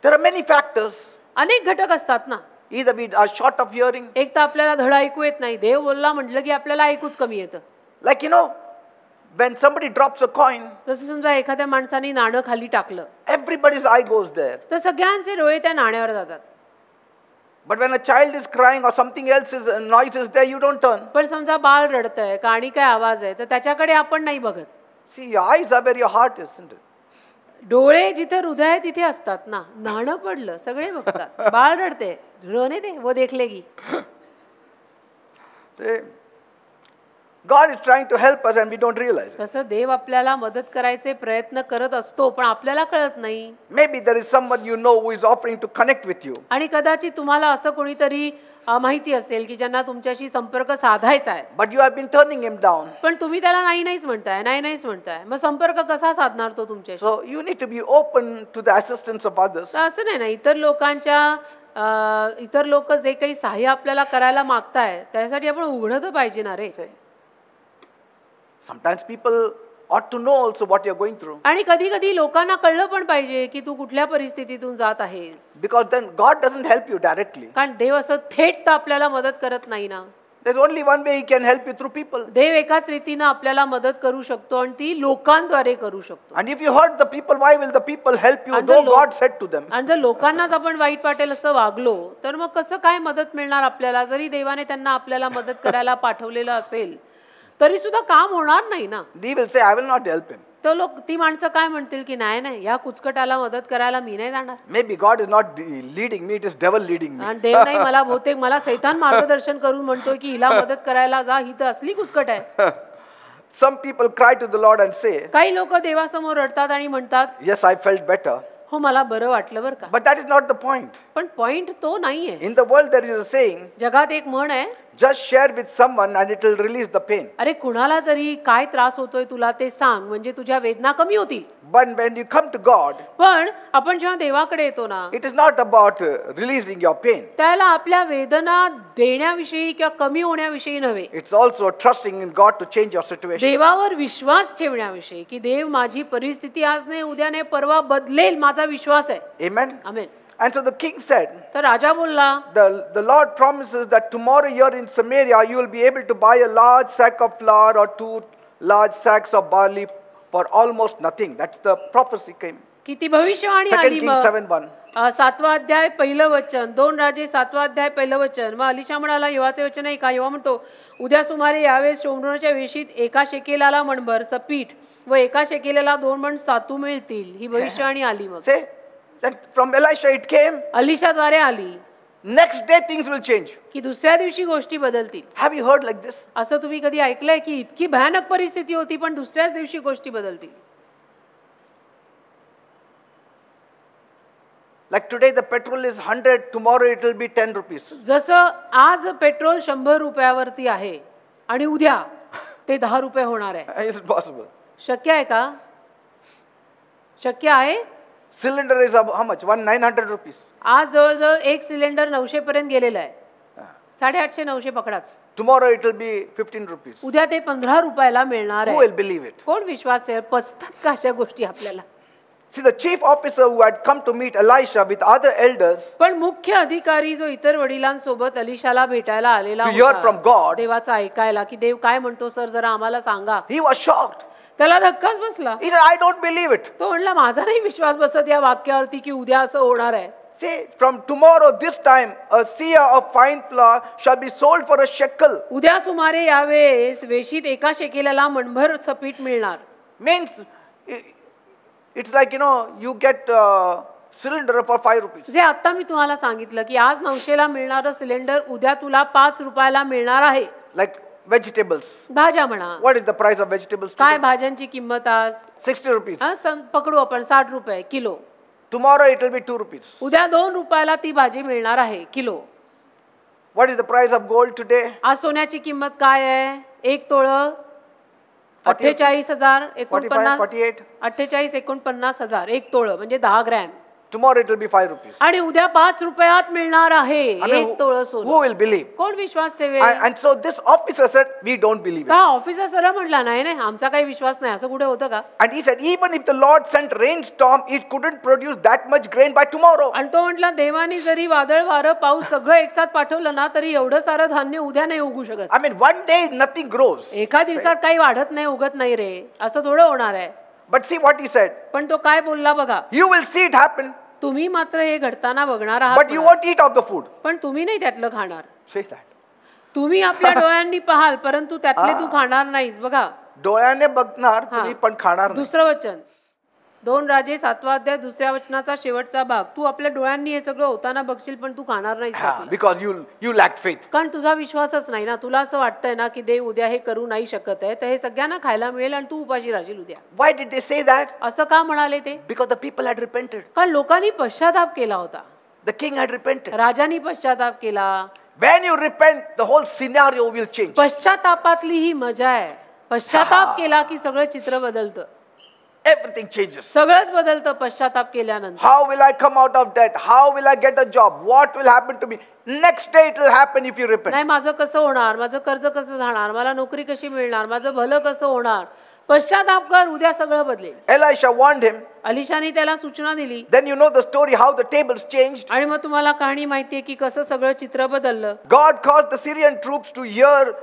There are many factors. अनेक घटक असतात ना. Either we are short of hearing. एक तर आपल्याला धड ऐकू येत नाही. देव बोलला म्हटलं की आपल्याला ऐकूच कमी येतं. Like when somebody drops a coin, जसं समजा एखाद्या माणसाने नाणं खाली टाकलं, everybody's eye goes there. तर सगळ्यांचे डोळे त्या नाण्यावर जातात. But when a child is crying or something else is noise is there, you don't turn. पण समजा बाळ रडतंय का आणि काय आवाज आहे, तर त्याच्याकडे आपण नाही बघत. See, your eyes are where your heart is, isn't it? डोळे जिथे हृदय आहे तिथे असतात ना. नाणं पडलं सगळे बघतात, बाळ रडते, रोने दे वो देख लेगी. See, God is trying to help us and we don't realize it. तसं देव आपल्याला मदत करायचे प्रयत्न करत असतो, पण आपल्याला कळत नाही. Maybe there is someone you know who is offering to connect with you. आणि कदाचित तुम्हाला असं कोणीतरी माहिती असेल की ज्यांना तुमच्याशी संपर्क साधायचा आहे, But you have been turning him down. पण तुम्ही त्याला नाही नाहीच म्हणताय, नाही नाहीच म्हणताय. मग संपर्क कसा साधणार तो तुमच्याशी? So you need to be open to the assistance of others. तर असं नाही ना, इतर लोक जे काही सहाय्य आपल्याला करायला मागताय त्यासाठी आपण उघडं तर पाहिजे ना रे. Sometimes people ought to know also what you're going through. आणि कधी कधी लोकांना कळलं पण पाहिजे की तू कुठल्या परिस्थितीतून जात आहेस, Because then God doesn't help you directly. कारण देव असं थेट तर आपल्याला मदत करत नाही ना. There's only one way He can help you, through people. देव एकाच रीतीनं आपल्याला मदत करू शकतो आणि ती लोकांद्वारे करू शकतो. And if you hurt the people, why will the people help you, And though the God said to them? आणि जर लोकांनाच आपण वाईट वाटेल असं वागलो तर मग कसं काय मदत मिळणार आपल्याला? जरी देवाने त्यांना आपल्याला मदत करायला पाठवलेलं असेल तरी सुद्धा काम होणार नाही ना. They will say, I will not help him. तर ती माणसं काय म्हणतील की नाही नाही, या कुचकटाला मदत करायला मी नाही जाणार. Maybe God is not leading me, it is devil leading me. आणि देव नाही, मला बहुतेक मला सैतान मार्गदर्शन करून म्हणतोय की हिला मदत करायला जा, ही तर असली कुचकट आहे. Some people cry to the Lord and say, काही लोक देवासमोर रडतात आणि म्हणतात, yes, I felt better. हो मला बरं वाटलं बरं का. But that is not the point. पण पॉइंट तो नाहीये. In the world there is a saying, जगात एक म्हण आहे, just share with someone and it will release the pain. अरे कुणाला तरी काय त्रास होतोय तुला ते सांग, म्हणजे तुझ्या वेदना कमी होतील. But when you come to God, पण आपण जेव्हा देवाकडे येतो ना, it is not about releasing your pain. त्याला आपल्या वेदना देण्याविषयी किंवा कमी होण्याविषयी नव्हे, It's also trusting in God to change your situation. देवावर विश्वास ठेवण्याविषयी, की देव माझी परिस्थिती आज नाही उद्या नाही परवा बदलेल, माझा विश्वास आहे. Amen. Amen. And so the king said, तर राजा बोलला, the Lord promises that tomorrow you're in Samaria, you will be able to buy a large sack of flour or 2 large sacks of barley for almost nothing. That's the prophecy came. की ती भविष्यवाणी 2 आली. Kings मग 7:1. 7वा अध्याय पहिलं वचन, 2 राजे 7वा अध्याय पहिलं वचन. मग अलिशा म्हणाला, यहोवाचे वचन आहे का? यहोवा म्हणतो, उद्या सुमारे यावेळेस शोमरोनाच्या वेशीत 1 शेकेलाला मणभर सपीठ व 1 शेकेलाला 2 मण सातू मिळतील. ही भविष्यवाणी आली. मग Say, then from Elisha it came. अलिशाद्वारे आली. Next day things will change. की दुसऱ्या दिवशी गोष्टी बदलतील. Have you heard like this? असं तुम्ही कधी ऐकलंय की इतकी भयानक परिस्थिती होती पण दुसऱ्याच दिवशी गोष्टी बदलतील? Like today the petrol is 100, tomorrow it will be 10 rupees. जसं आज पेट्रोल 100 रुपयावरती आहे आणि उद्या ते 10 रुपये होणार आहे. Is it possible? शक्य आहे का? शक्य आहे. Cylinder is how much? 900 rupees. आज जवळजवळ एक सिलेंडर 900 पर्यंत गेलेला आहे. 850 900 पकडाच. Tomorrow it will be 15 rupees. उद्या ते 15 रुपयाला मिळणार Who आहे. will believe it? कोण विश्वास ठेवेल? पचतात का अशा गोष्टी आपल्याला? See, the chief officer who had come to meet Elisha with other elders पण मुख्य अधिकारी जो इतर वडिलांसोबत अलिशाला भेटायला आलेला to hear from God, देवाचा ऐकायला, की देव काय म्हणतो सर जरा आम्हाला सांगा, he was shocked. त्याला धक्काच बसला. He said, I don't believe it. तो म्हणला, माझा नाही विश्वास बसत या वाक्यावरती की उद्या असं होणार आहे. See, from tomorrow this time a seah of fine flour shall be sold for a shekel. उद्या सुमारे यावेळेस वेशीत 1 शेकेलाला मणभर पीठ मिळणार. Means it's like, you get cylinder for 5 rupees. जे आता मी तुम्हाला सांगितलं की आज 900ला मिळणारं सिलेंडर उद्या तुला 5 रुपयाला मिळणार आहे. Like vegetables. भाज्या म्हणा. What is the price of vegetables काय today? भाज्यांची किंमत आज? 60 rupees. पकडू आपण 60 रुपये kilo. Tomorrow it will be 2 rupees. उद्या 2 रुपयाला ती भाजी मिळणार आहे kilo. What is the price of gold today? आज सोन्याची किंमत काय आहे? 1 तोळं 48,000 49 48. 48 49,000 1 तोळं म्हणजे 10 gram. Tomorrow it will be 5 rupees. आणि उद्या 5 रुपयात मिळणार आहे I mean, 1 तोळं who सोनं. will believe? कोण विश्वास ठेवेल? And so this officer said, we don't believe it. का ऑफिसर सरळ म्हटला, नाही नाही आमचा काही विश्वास नाही. असं कुठे होतं का? And he said, even if the Lord sent rainstorm, it couldn't produce that much grain by tomorrow. आणि तो म्हटला, देवानी जरी वादळ वारं पाऊस सगळं एकसाथ पाठवलं ना तरी एवढं सारं धान्य उद्या नाही उगू शकत. I mean, one day nothing grows. एका दिवसात काही वाढत नाही, उगत नाही रे, असं थोडं होणार आहे. But see what he said. पण तो काय बोलला बघा, You will see it happen, तुम्ही मात्र हे घडताना बघणार but आहात you म्हणा. won't eat of the food. पण तुम्ही नाही त्यातलं खाणार. Say that. तुम्ही आपल्या डोळ्यांनी पाहाल परंतु त्यातले तू खाणार नाहीस. बघा डोळ्याने बघणार तुम्ही पण खाणार नाही. दुसरं वचन 2 राजे 7वा अध्याय 2ऱ्या वचनाचा शेवटचा भाग. तू आपल्या डोळ्यांनी हे सगळं होताना बघशील पण तू खाणार नाहीस त्यातलं. Because you lacked faith. कारण तुझा विश्वासच नाही ना. तुला असं वाटतंय ना की देव उद्या हे करू नाही शकत आहे, तर हे सगळ्यांना खायला मिळेल आणि तू उपाशी राहशील उद्या. Why did they say that? असं का म्हणाले ते? Because the people had repented. कारण लोकांनी पश्चाताप केला होता. The king had repented. राजांनी पश्चाताप केला. When you repent, the whole scenario will change. पश्चातापातली ही मजा आहे. पश्चाताप केला की सगळं चित्र बदलतं. everything changes. सगळंच बदलतं पश्चाताप केल्यानंतर. How will I come out of debt? How will I get a job? What will happen to me? Next day it will happen if you repent. नाही माझं कसं होणार, माझं कर्ज कसं जाणार, मला नोकरी कशी मिळणार, माझं भलं कसं होणार. पश्चाताप कर, उद्या सगळं बदलेल. Elisha warned him. अलिशाने त्याला सूचना दिली. Then you know the story how the tables changed. आणि मग तुम्हाला कहाणी माहितीये की कसं सगळं चित्र बदललं. God caused the Syrian troops to hear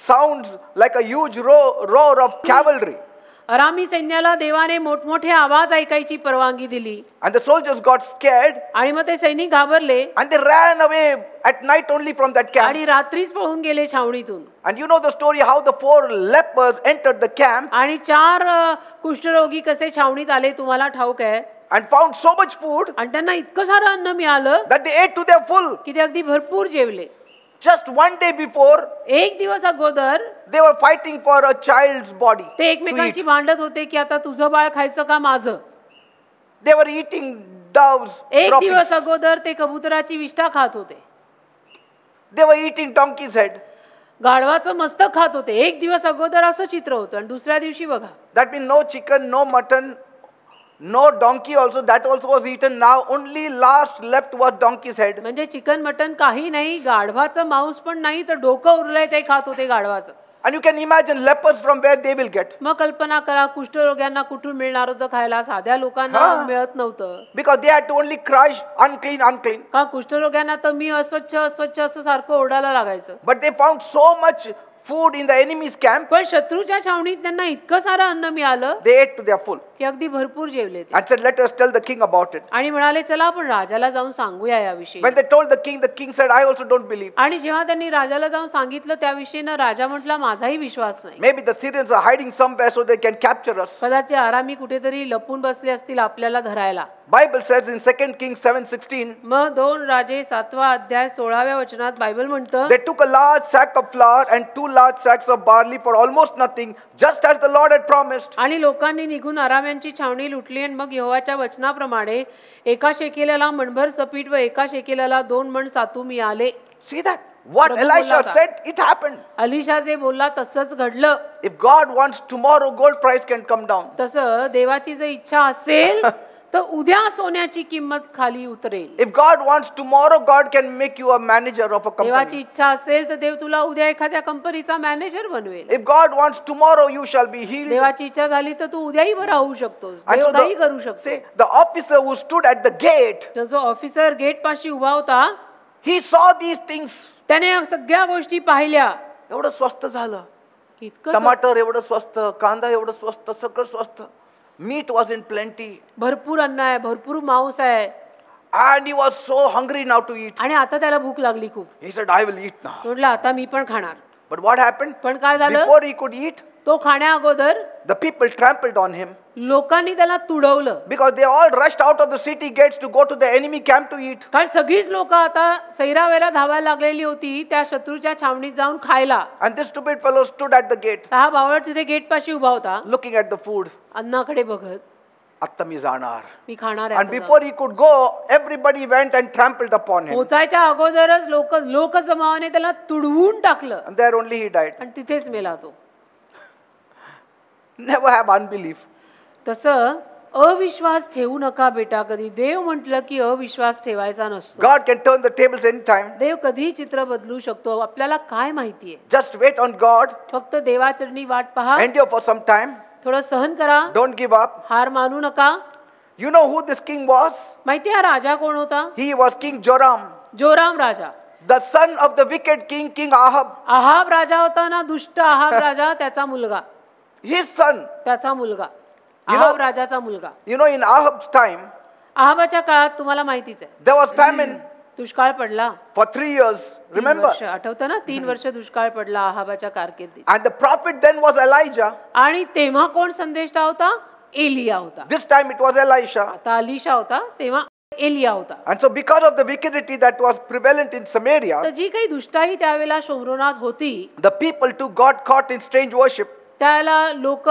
sounds like a huge roar of cavalry. अरामी सैन्याला देवाने मोठमोठे आवाज ऐकायची परवानगी दिली. And the soldiers got scared. आणि मग ते सैनिक घाबरले. And they ran away at night only from that camp. आणि रात्रीच पळून गेले छावणीतून. And you know the story how the 4 lepers entered the camp. आणि 4 कुष्ठरोगी कसे छावणीत आले तुम्हाला ठाऊक आहे. And found so much food. आणि त्यांना इतकं सारं अन्न मिळालं That they ate to their full. की ते अगदी भरपूर जेवले. Just one day before, एक दिवस अगोदर they were fighting for a child's body. ते एकमेकांशी भांडत होते की आता तुझं बाळ खायचं का माझं. They were eating doves. एक droppings. दिवस अगोदर ते कबुतराची विष्ठा खात होते. They were eating donkey's head. गाढवाचं मस्तक खात होते. एक दिवस अगोदर असं चित्र होतं आणि दुसऱ्या दिवशी बघा. That means no chicken, no mutton, no donkey also. That also was eaten. Now only last left was donkey's head. म्हणजे चिकन मटन काही नाही, गाढवाचं मांस पण नाही, तर डोकं उरलंय ते खात होते गाढवाचं. And you can imagine lepers from where they will get. मग कल्पना करा कुष्ठरोग्यांना कुठून मिळणार होतं खायला. साध्या लोकांना मिळत नव्हतं. Because they had to only cry unclean, unclean. का कुष्ठरोग्यांना तर मी अस्वच्छ अस्वच्छ असं सारखं ओरडायला लागायचं. But they found so much food in the enemy's camp. पण शत्रूच्या छावणीत त्यांना इतकं सारं अन्न मिळालं They ate to their full. की अगदी भरपूर जेवले ते. And said, let us tell the king about it. आणि म्हणाले चला आपण राजाला जाऊन सांगूया याविषयी. When they told the king said, I also don't believe. आणि जेव्हा त्यांनी राजाला जाऊन सांगितलं त्याविषयी ना राजा म्हटला माझाही विश्वास नाही. Maybe the Syrians are hiding somewhere so they can capture us. कदाचित आरामी कुठेतरी लपून बसले असतील आपल्याला धरायला. Bible says in 2 Kings 7:16. मग 2 राजे 7वा अध्याय 16व्या वचनात बायबल म्हणतं They took a large sack of flour and 2 large sacks of barley for almost nothing, just as the Lord had promised. आणि लोकांनी निघून आराम्यांची छावणी लुटली आणि मग यहोवाच्या वचनाप्रमाणे एका शेकेल्याला मणभर सपीठ व एका शेकेल्याला 2 मण सातू मिळाले. See that? What Prabhu Elisha बोलला said, it happened. अलिशा जे बोलला तसंच घडलं. If God wants, tomorrow gold price can come down. तसं देवाची जर इच्छा असेल तर उद्या सोन्याची किंमत खाली उतरेल. If God wants, tomorrow God can make you a manager of a देवाची company. इच्छा असेल तर देव तुला उद्या एखाद्या कंपनीचा मॅनेजर बनवेल. If God wants, tomorrow you shall be healed. देवाची इच्छा झाली तर तू उद्याही बरा होऊ शकतोस. And देव so काही करू शकतो. say, the officer who stood at the gate, तर जो ऑफिसर गेट पाशी उभा होता he saw these things. त्याने या सगळ्या गोष्टी पाहिल्या. एवढं स्वस्त झालं. की इतकं टमाटर एवढं स्वस्त, कांदा एवढं स्वस्त, सगळं स्वस्त. Meat was in plenty. भरपूर अन्न आहे, भरपूर मांस आहे. And he was so hungry now to eat. आणि आता त्याला भूक लागली खूप. He said, I will eat now. म्हटलं आता मी पण खाणार. But what happened? पण काय झालं? Before he could eat, तो खाण्या अगोदर the people trampled on him. लोकांनी त्याला तुडवलं. Because they all rushed out of the city gates to go to the enemy camp to eat. कारण सगळीच लोक आता सैरावेला धावायला लागलेली होती त्या शत्रूच्या छावणीत जाऊन खायला. And this stupid fellow stood at the gate, हा बावळट तिथे गेट पाशी उभा होता looking at the food. अन्नाकडे बघत. Atta mi जाणार. मी खाणार And आहे. before he could go, everybody went and trampled upon him. पोचायच्या अगोदरच लोक जमावाने त्याला तुडवून टाकलं And there only he died. आणि तिथेच मेला तो. Never have unbelief. तसं अविश्वास ठेवू नका बेटा. कधी देव म्हटलं की अविश्वास ठेवायचा नसतो. God can turn the tables anytime. देव कधी चित्र बदलू शकतो. आपल्याला काय माहितीये. Just wait on God. फक्त देवाचरणी वाट पहा. Endure for some time. थोडं सहन करा. Don't give up. हार मानू नका. You know who this king was? माहिती हा राजा कोण होता? He was King Joram, Joram राजा. the son of the wicked king, King Ahab. Ahab राजा होता ना, दुष्ट आहाब राजा. त्याचा मुलगा. His son. त्याचा मुलगा. You know- आहाब राजाचा मुलगा. You know, in Ahab's time, आहाबाच्या काळात तुम्हाला माहितीच आहे there was famine दुष्काळ पडला. for 3 years. 3 Remember? वर्ष आठवतं ना. 3 वर्ष दुष्काळ पडला आहाबाच्या कारकिर्दीत. And the prophet then was Elijah. आणि तेव्हा कोण संदेष्टा होता? एलिया होता. This time it was Elisha. आता अलिशा होता, तेव्हा एलिया होता. And so because of the wickedity that was prevalent in Samaria, तर जी काही दुष्टाई त्यावेळेला शोभरोनात होती the people too got caught in strange worship. त्याला लोक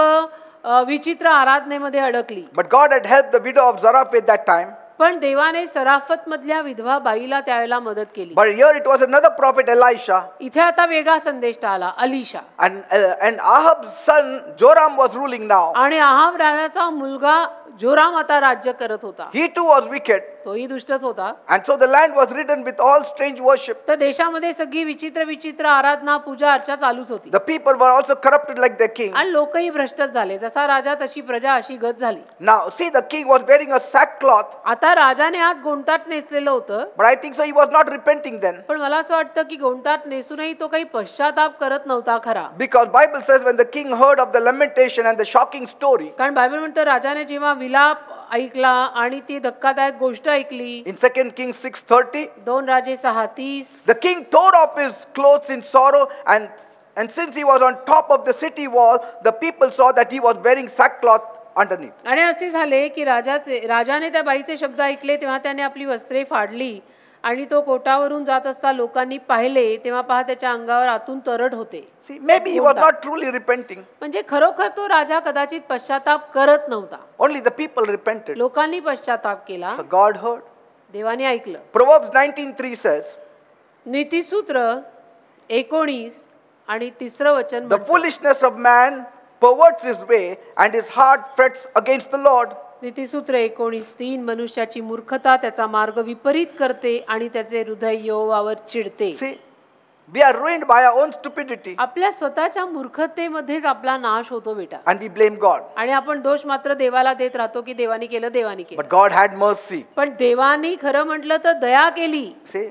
विचित्र आराधनेमध्ये अडकली. But God had helped the widow of Zarephath that time. पण देवाने सराफत मधल्या विधवा बाईला त्यावेळेला मदत केली. But here it was another prophet, Elisha. इथे आता वेगळा संदेश आला, Alisha. And Ahab's son Joram was ruling now. आणि आहाब राजाचा मुलगा जोराम आता राज्य करत होता. He too was wicked. तोही दुष्टच होता. And so the land was ridden with all strange worship. तर देशामध्ये सगळी विचित्र विचित्र आराधना पूजा अर्चा चालूच होती. The people were also corrupted like their king. आणि लोकही भ्रष्टच झाले. जसा राजा तशी प्रजा अशी गत झाली. Now see, the king was wearing a sackcloth. आता राजाने आत गोंटाट नेसलेलं होतं. But I think so he was not repenting then. पण मला असं वाटतं की गोंटाट नेसूनही तो काही पश्चाताप करत नव्हता खरा. Because Bible says when the king heard of the lamentation and the shocking story. कारण बायबल म्हणतं राजाने जेव्हा विलाप ऐकला आणि ती धक्कादायक गोष्ट ऐकली. In 2 Kings 6:30. 2 राजे 6:30. The king tore off his clothes in sorrow, and since he was on top of the city wall, the people saw that he was wearing sackcloth underneath. आणि असे झाले की राजाने त्या बाईचे शब्द ऐकले तेव्हा त्याने आपली वस्त्रे फाडली आणि तो कोटावरून जात असता लोकांनी पाहिले तेव्हा पहा त्याच्या अंगावर आतून तरड होते. See, maybe he was not truly repenting. म्हणजे खरोखर तो राजा कदाचित पश्चाताप करत नव्हता. Only the people repented. लोकांनी पश्चाताप केला. So God heard. देवाने ऐकलं. Proverbs 19:3 says, नीतिसूत्र 19 आणि 3रं वचन the foolishness of man perverts his way, and his heart frets against the Lord. नीतिसूत्र 19:3 मनुष्याची मूर्खता त्याचा मार्ग विपरीत करते आणि त्याचे हृदय यहोवावर चिडते. See, we are ruined by our own stupidity, आपल्या स्वतःच्या मूर्खतेमध्येच आपला नाश होतो बेटा. and we blame God. आणि आपण दोष मात्र देवाला देत राहतो की देवानी केलं देवानी केलं. But God had mercy. पण देवानी खरं म्हटलं तर दया केली. See,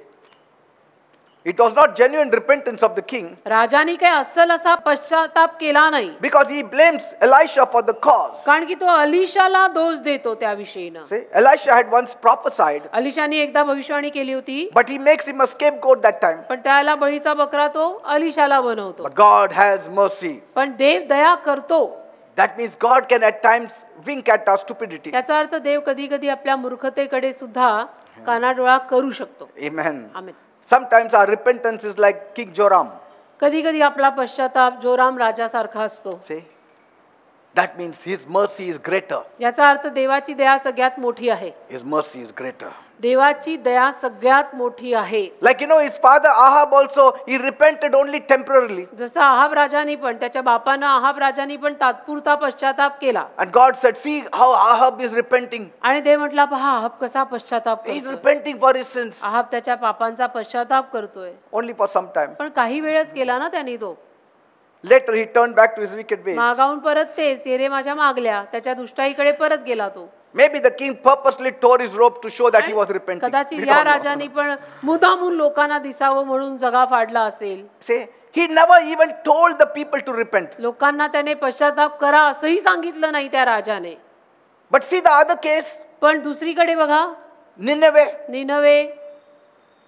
it was not genuine repentance of the king, Rajani काही अस्सल असा पश्चाताप केला नाही. because he blames Elisha for the cause. कारण की तो अलिशाला दोष देतो त्या विषयीनं. See, Elisha had once prophesied, अलिशाने एकदा भविष्यवाणी केली होती. but he makes him a scapegoat that time. पण त्याला बळीचा बकरा तो अलिशाला बनवतो. But God has mercy. पण देव दया करतो. That means God can at times wink at our stupidity. याचा अर्थ देव कधी कधी आपल्या मूर्खतेकडे सुद्धा कानाडोळा करू शकतो. Amen. Amen. Sometimes our repentance is like King Joram. कधी कधी आपला पश्चाताप जोराम राजासारखा असतो. See, that means his mercy is greater. याचा अर्थ देवाची दया सगळ्यात मोठी आहे. His mercy is greater. देवाची दया सगळ्यात मोठी आहे. Like his father Ahab also, he repented only temporarily. जसं आहाब राजानी पण त्याच्या बापानं आहाब राजानी पण तात्पुरता पश्चाताप केला. And God said, see how Ahab is repenting. आणि देव म्हटला पहा आहाब कसा पश्चाताप He is करतोय. repenting for his sins. Ahab त्याच्या पापांचा पश्चाताप करतोय. Only for some time. पण काही वेळच केला ना त्यांनी तो. Later he turned back to his wicked ways. मागावून परत तेच येरे माझ्या मागल्या त्याच्या दुष्टाईकडे परत गेला तो. Maybe the king purposely tore his robe to show that he was repenting. कदाचित We या don't know. राजाने पण मुद्दामून लोकांना दिसावं म्हणून जगा फाडला असेल. See, he never even told the people to repent. लोकांना त्याने पश्चाताप करा असंही सांगितलं नाही त्या राजाने. But see the other case, पण दुसरीकडे बघा Nineveh. Nineveh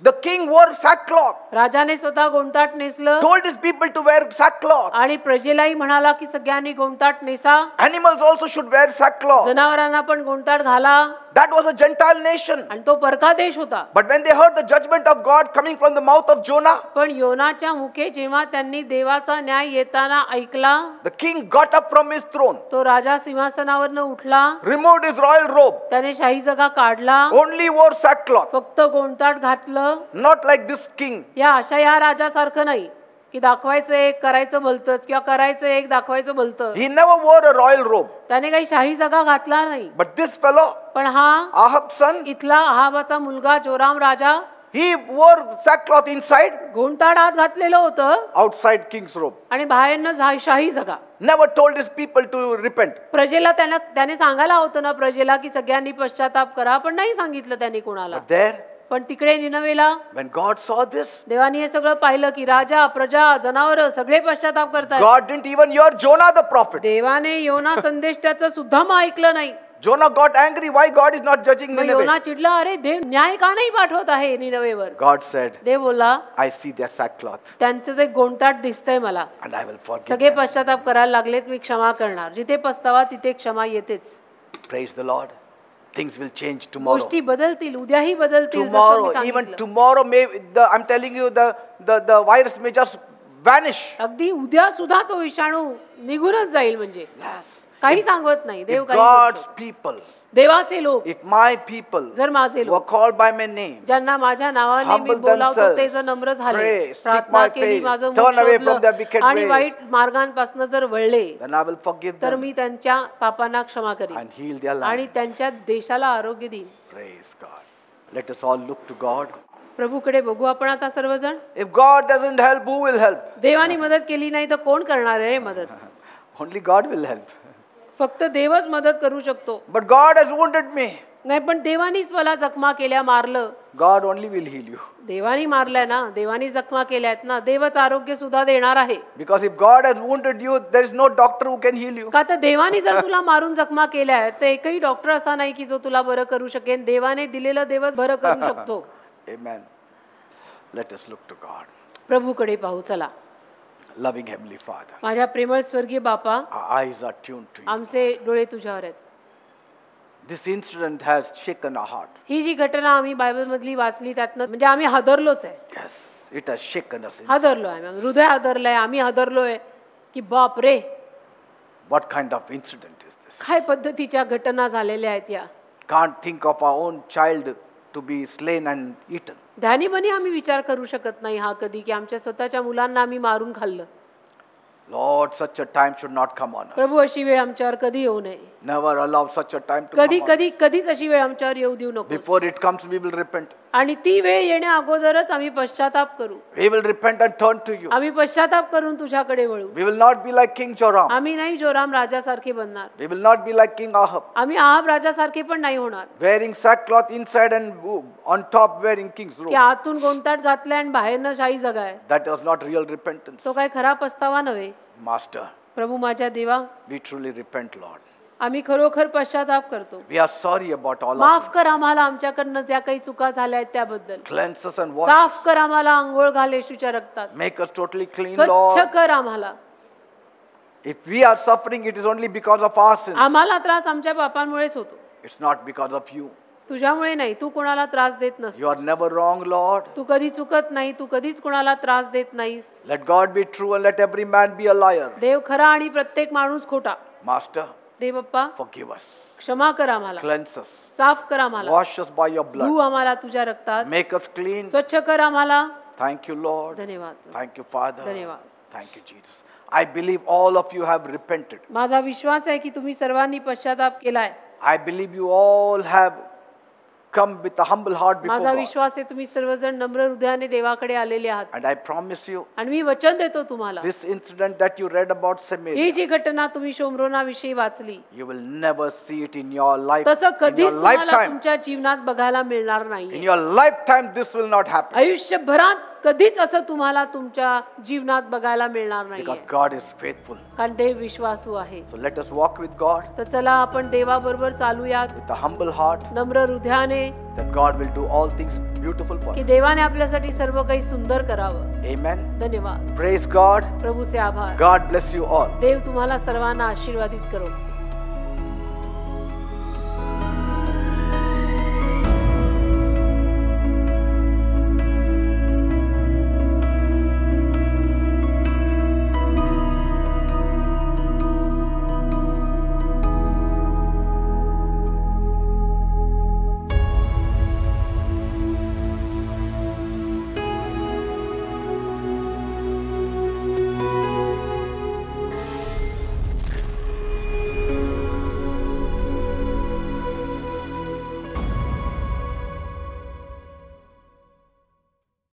The king wore sackcloth. राजाने स्वतः गोंटाट नेसलं Told his people to wear sackcloth. आणि प्रजेलाही म्हणाला की सगळ्यांनी गोंटाट NASA. Animals also should wear sackcloth. जनावरांना पण गोंटाट घाला. That was a Gentile nation. आणि तो परका देश होता. But when they heard the judgment of God coming from the mouth of Jonah, पण योनाच्या मुखे जेव्हा त्यांनी देवाचा न्याय येताना ऐकला the king got up from his throne, तो राजा सिंहासनावरनं उठला. removed his royal robe, त्याने शाही जगा काढला. only wore sackcloth. फक्त गोंटाट घातलं. Not like this king. या राजासारखं नाही की दाखवायचं एक करायचं भलतंच किंवा करायचं एक दाखवायचं भलतं. He never wore a royal robe. त्याने काही शाही जगा घातला नाही. But this fellow, पण हा Ahab's son, इथला आहाबाचा मुलगा जोराम राजा he wore sackcloth inside, घोंटाड आत घातलेलं होतं outside king's robe. आणि बाहेरनं शाही जगा. Never told his people to repent. प्रजेला त्याने सांगायला होतं ना प्रजेला की सगळ्यांनी पश्चाताप करा, पण नाही सांगितलं त्यांनी कोणाला. But there, पण तिकडे निनवेला when God saw this, देवानी हे सगळं पाहिलं की राजा प्रजा जनावर सगळे पश्चाताप करतात. God didn't even hear Jonah the prophet. देवाने योना संदेष्टाचं सुद्धा मग ऐकलं नाही. Jonah got angry. Why God is not judging मग योना Nineveh? चिडला, अरे देव न्याय का नाही पाठवत आहे निनवेवर. God said, देव बोलला I see their sackcloth त्यांचं ते गोंटाट दिसतंय मला. and I will forgive सगळे them. पश्चाताप करायला लागलेत, मी क्षमा करणार. जिथे पस्तावा तिथे क्षमा येतेच. Praise the Lord. Things will change tomorrow. गोष्टी बदलतील, उद्याही बदलतील. जसं मी Tomorrow, even सांगितलं. tomorrow, I'm telling you, the virus may just vanish. अगदी उद्या सुद्धा तो विषाणू निघूनच जाईल. म्हणजे Yes. काही सांगत नाही देव If काही God's बोलतो. people, देवाचे लोक if my people जर माझे who are लोक called by my name, ज्यांना माझ्या नावाने मी humble बोलावतो ते themselves, जर नम्र झाले pray, seek प्रार्थना my केली face, माझं turn मुख away from their शोधलं wicked आणि ways, वाईट मार्गांपासून जर वळले then I will forgive तर them मी त्यांच्या पापांना क्षमा करीन and heal their आणि land. त्यांच्या देशाला आरोग्य देईन. Praise God. Let us all look to God. प्रभूकडे बघू आपण आता सर्वजण. If God doesn't help, who will help? देवानी मदत केली नाही तर कोण करणार आहे मदत? Only God will help. फक्त देवच मदत करू शकतो. But God has wounded me. नाही पण देवानीच मला जखमा केल्या मारलं. God only will heal you. देवानी मारलंय ना, देवानी जखमा केल्यात ना, देवच आरोग्य सुद्धा देणार आहे. Because if God has wounded you, there is no doctor who can heal you. का तर देवानी जर तुला मारून जखमा केल्या आहेत तर एकही डॉक्टर असा नाही की जो तुला बरं करू शकेल. देवाने दिलेलं देवच बरं करू शकतो. Amen. Let us look to God. प्रभूकडे पाहू चला. Loving Heavenly Father, माझ्या प्रेमळ स्वर्गीय बापा, our eyes are tuned to you. आमचे डोळे तुझ्यावर आहेत. This incident has shaken our heart. ही जी घटना आम्ही बायबल मधली वाचली त्यातनं म्हणजे आम्ही हादरलोच आहे. Yes, it has shaken us. हादरलो आहे, हृदय हादरलंय, आम्ही हादरलोय की बाप रे What kind of incident is this? काय पद्धतीच्या घटना झालेल्या आहेत या. Can't think of our own child to be slain and eaten. ध्यानीमनी आम्ही विचार करू शकत नाही हा कधी की आमच्या स्वतःच्या मुलांना आम्ही मारून खाल्लं. Lord, such a time should not come on us. प्रभू अशी वेळ आमच्यावर कधी येऊ नये. Never allow such a time to कधी come on us. कधी कधीच अशी वेळ आमच्यावर येऊ देऊ नको. Before it comes, we will repent. आणि ती वेळ येण्या अगोदरच आम्ही पश्चाताप करू. We will repent and turn to you. आम्ही पश्चाताप करून तुझ्याकडे वळू. We will not be like King Joram. आम्ही नाही जोराम राजासारखे बनणार. We will not be like King Ahab, आम्ही आहाब राजासारखे पण नाही होणार wearing sackcloth inside and on top wearing king's की robe. आतून गोंताट घातलाय आणि बाहेरनं शाही जगाय. That was not real repentance. तो काय खरा पस्तावा नव्हे. Master, प्रभू माझ्या देवा, we truly repent, Lord. आम्ही खरोखर पश्चाताप करतो. We are sorry about all our माफ sins. कर आम्हाला आमच्याकडनं ज्या काही चुका झाल्या आहेत त्याबद्दल. Cleanse us and wash us. साफ कर आम्हाला आंघोळ घाल येशूच्या रक्तात. Make us totally clean, स्वच्छ Lord. कर आम्हाला. If we are suffering, it is only because of our sins. आम्हाला त्रास आमच्या पापांमुळेच होतो, It's not because of you. तुझ्यामुळे नाही. तू कोणाला त्रास देत You नसतो. are never wrong, Lord. तू कधी चुकत नाही, तू कधीच कोणाला त्रास देत नाहीस. Let God be true and let every man be a liar. देव खरा आणि प्रत्येक माणूस खोटा. Master, देव बाप्पा forgive us. क्षमा कर आम्हाला, Cleanse us. साफ कर आम्हाला, Wash us by your धू blood. आम्हाला तुझ्या रक्तात, Make us clean. स्वच्छ कर आम्हाला. Thank you, Lord. धन्यवाद. Thank you, Father. धन्यवाद. Thank you, Jesus. I believe all of you have repented. माझा विश्वास आहे की तुम्ही सर्वांनी पश्चाताप केलाय. I believe you all have come with a humble heart before माझा God. विश्वास आहे तुम्ही सर्वजण नम्र हृदयाने देवाकडे आलेले आहात. And I promise you, आणि मी वचन देतो तुम्हाला, this incident that you read about he Samaria, जी घटना तुम्ही शोमरोना विषयी वाचली you will never see it in your life. तसं In कधीच your तुम्हाला lifetime. तुमच्या जीवनात बघायला मिळणार In नाही. your lifetime, this will not happen. आयुष्यभरात कधीच असं तुम्हाला तुमच्या जीवनात बघायला मिळणार नाही. Because God is faithful. कारण देव विश्वासू आहे. So let us walk with God तर चला आपण देवाबरोबर चालूयात with a humble heart, नम्र हृदयाने, that God will do all things beautiful for की us. देवाने आपल्यासाठी सर्व काही सुंदर करावं. Amen. धन्यवाद. Praise God. प्रभूचे आभार. God bless you all. देव तुम्हाला सर्वांना आशीर्वादित करो.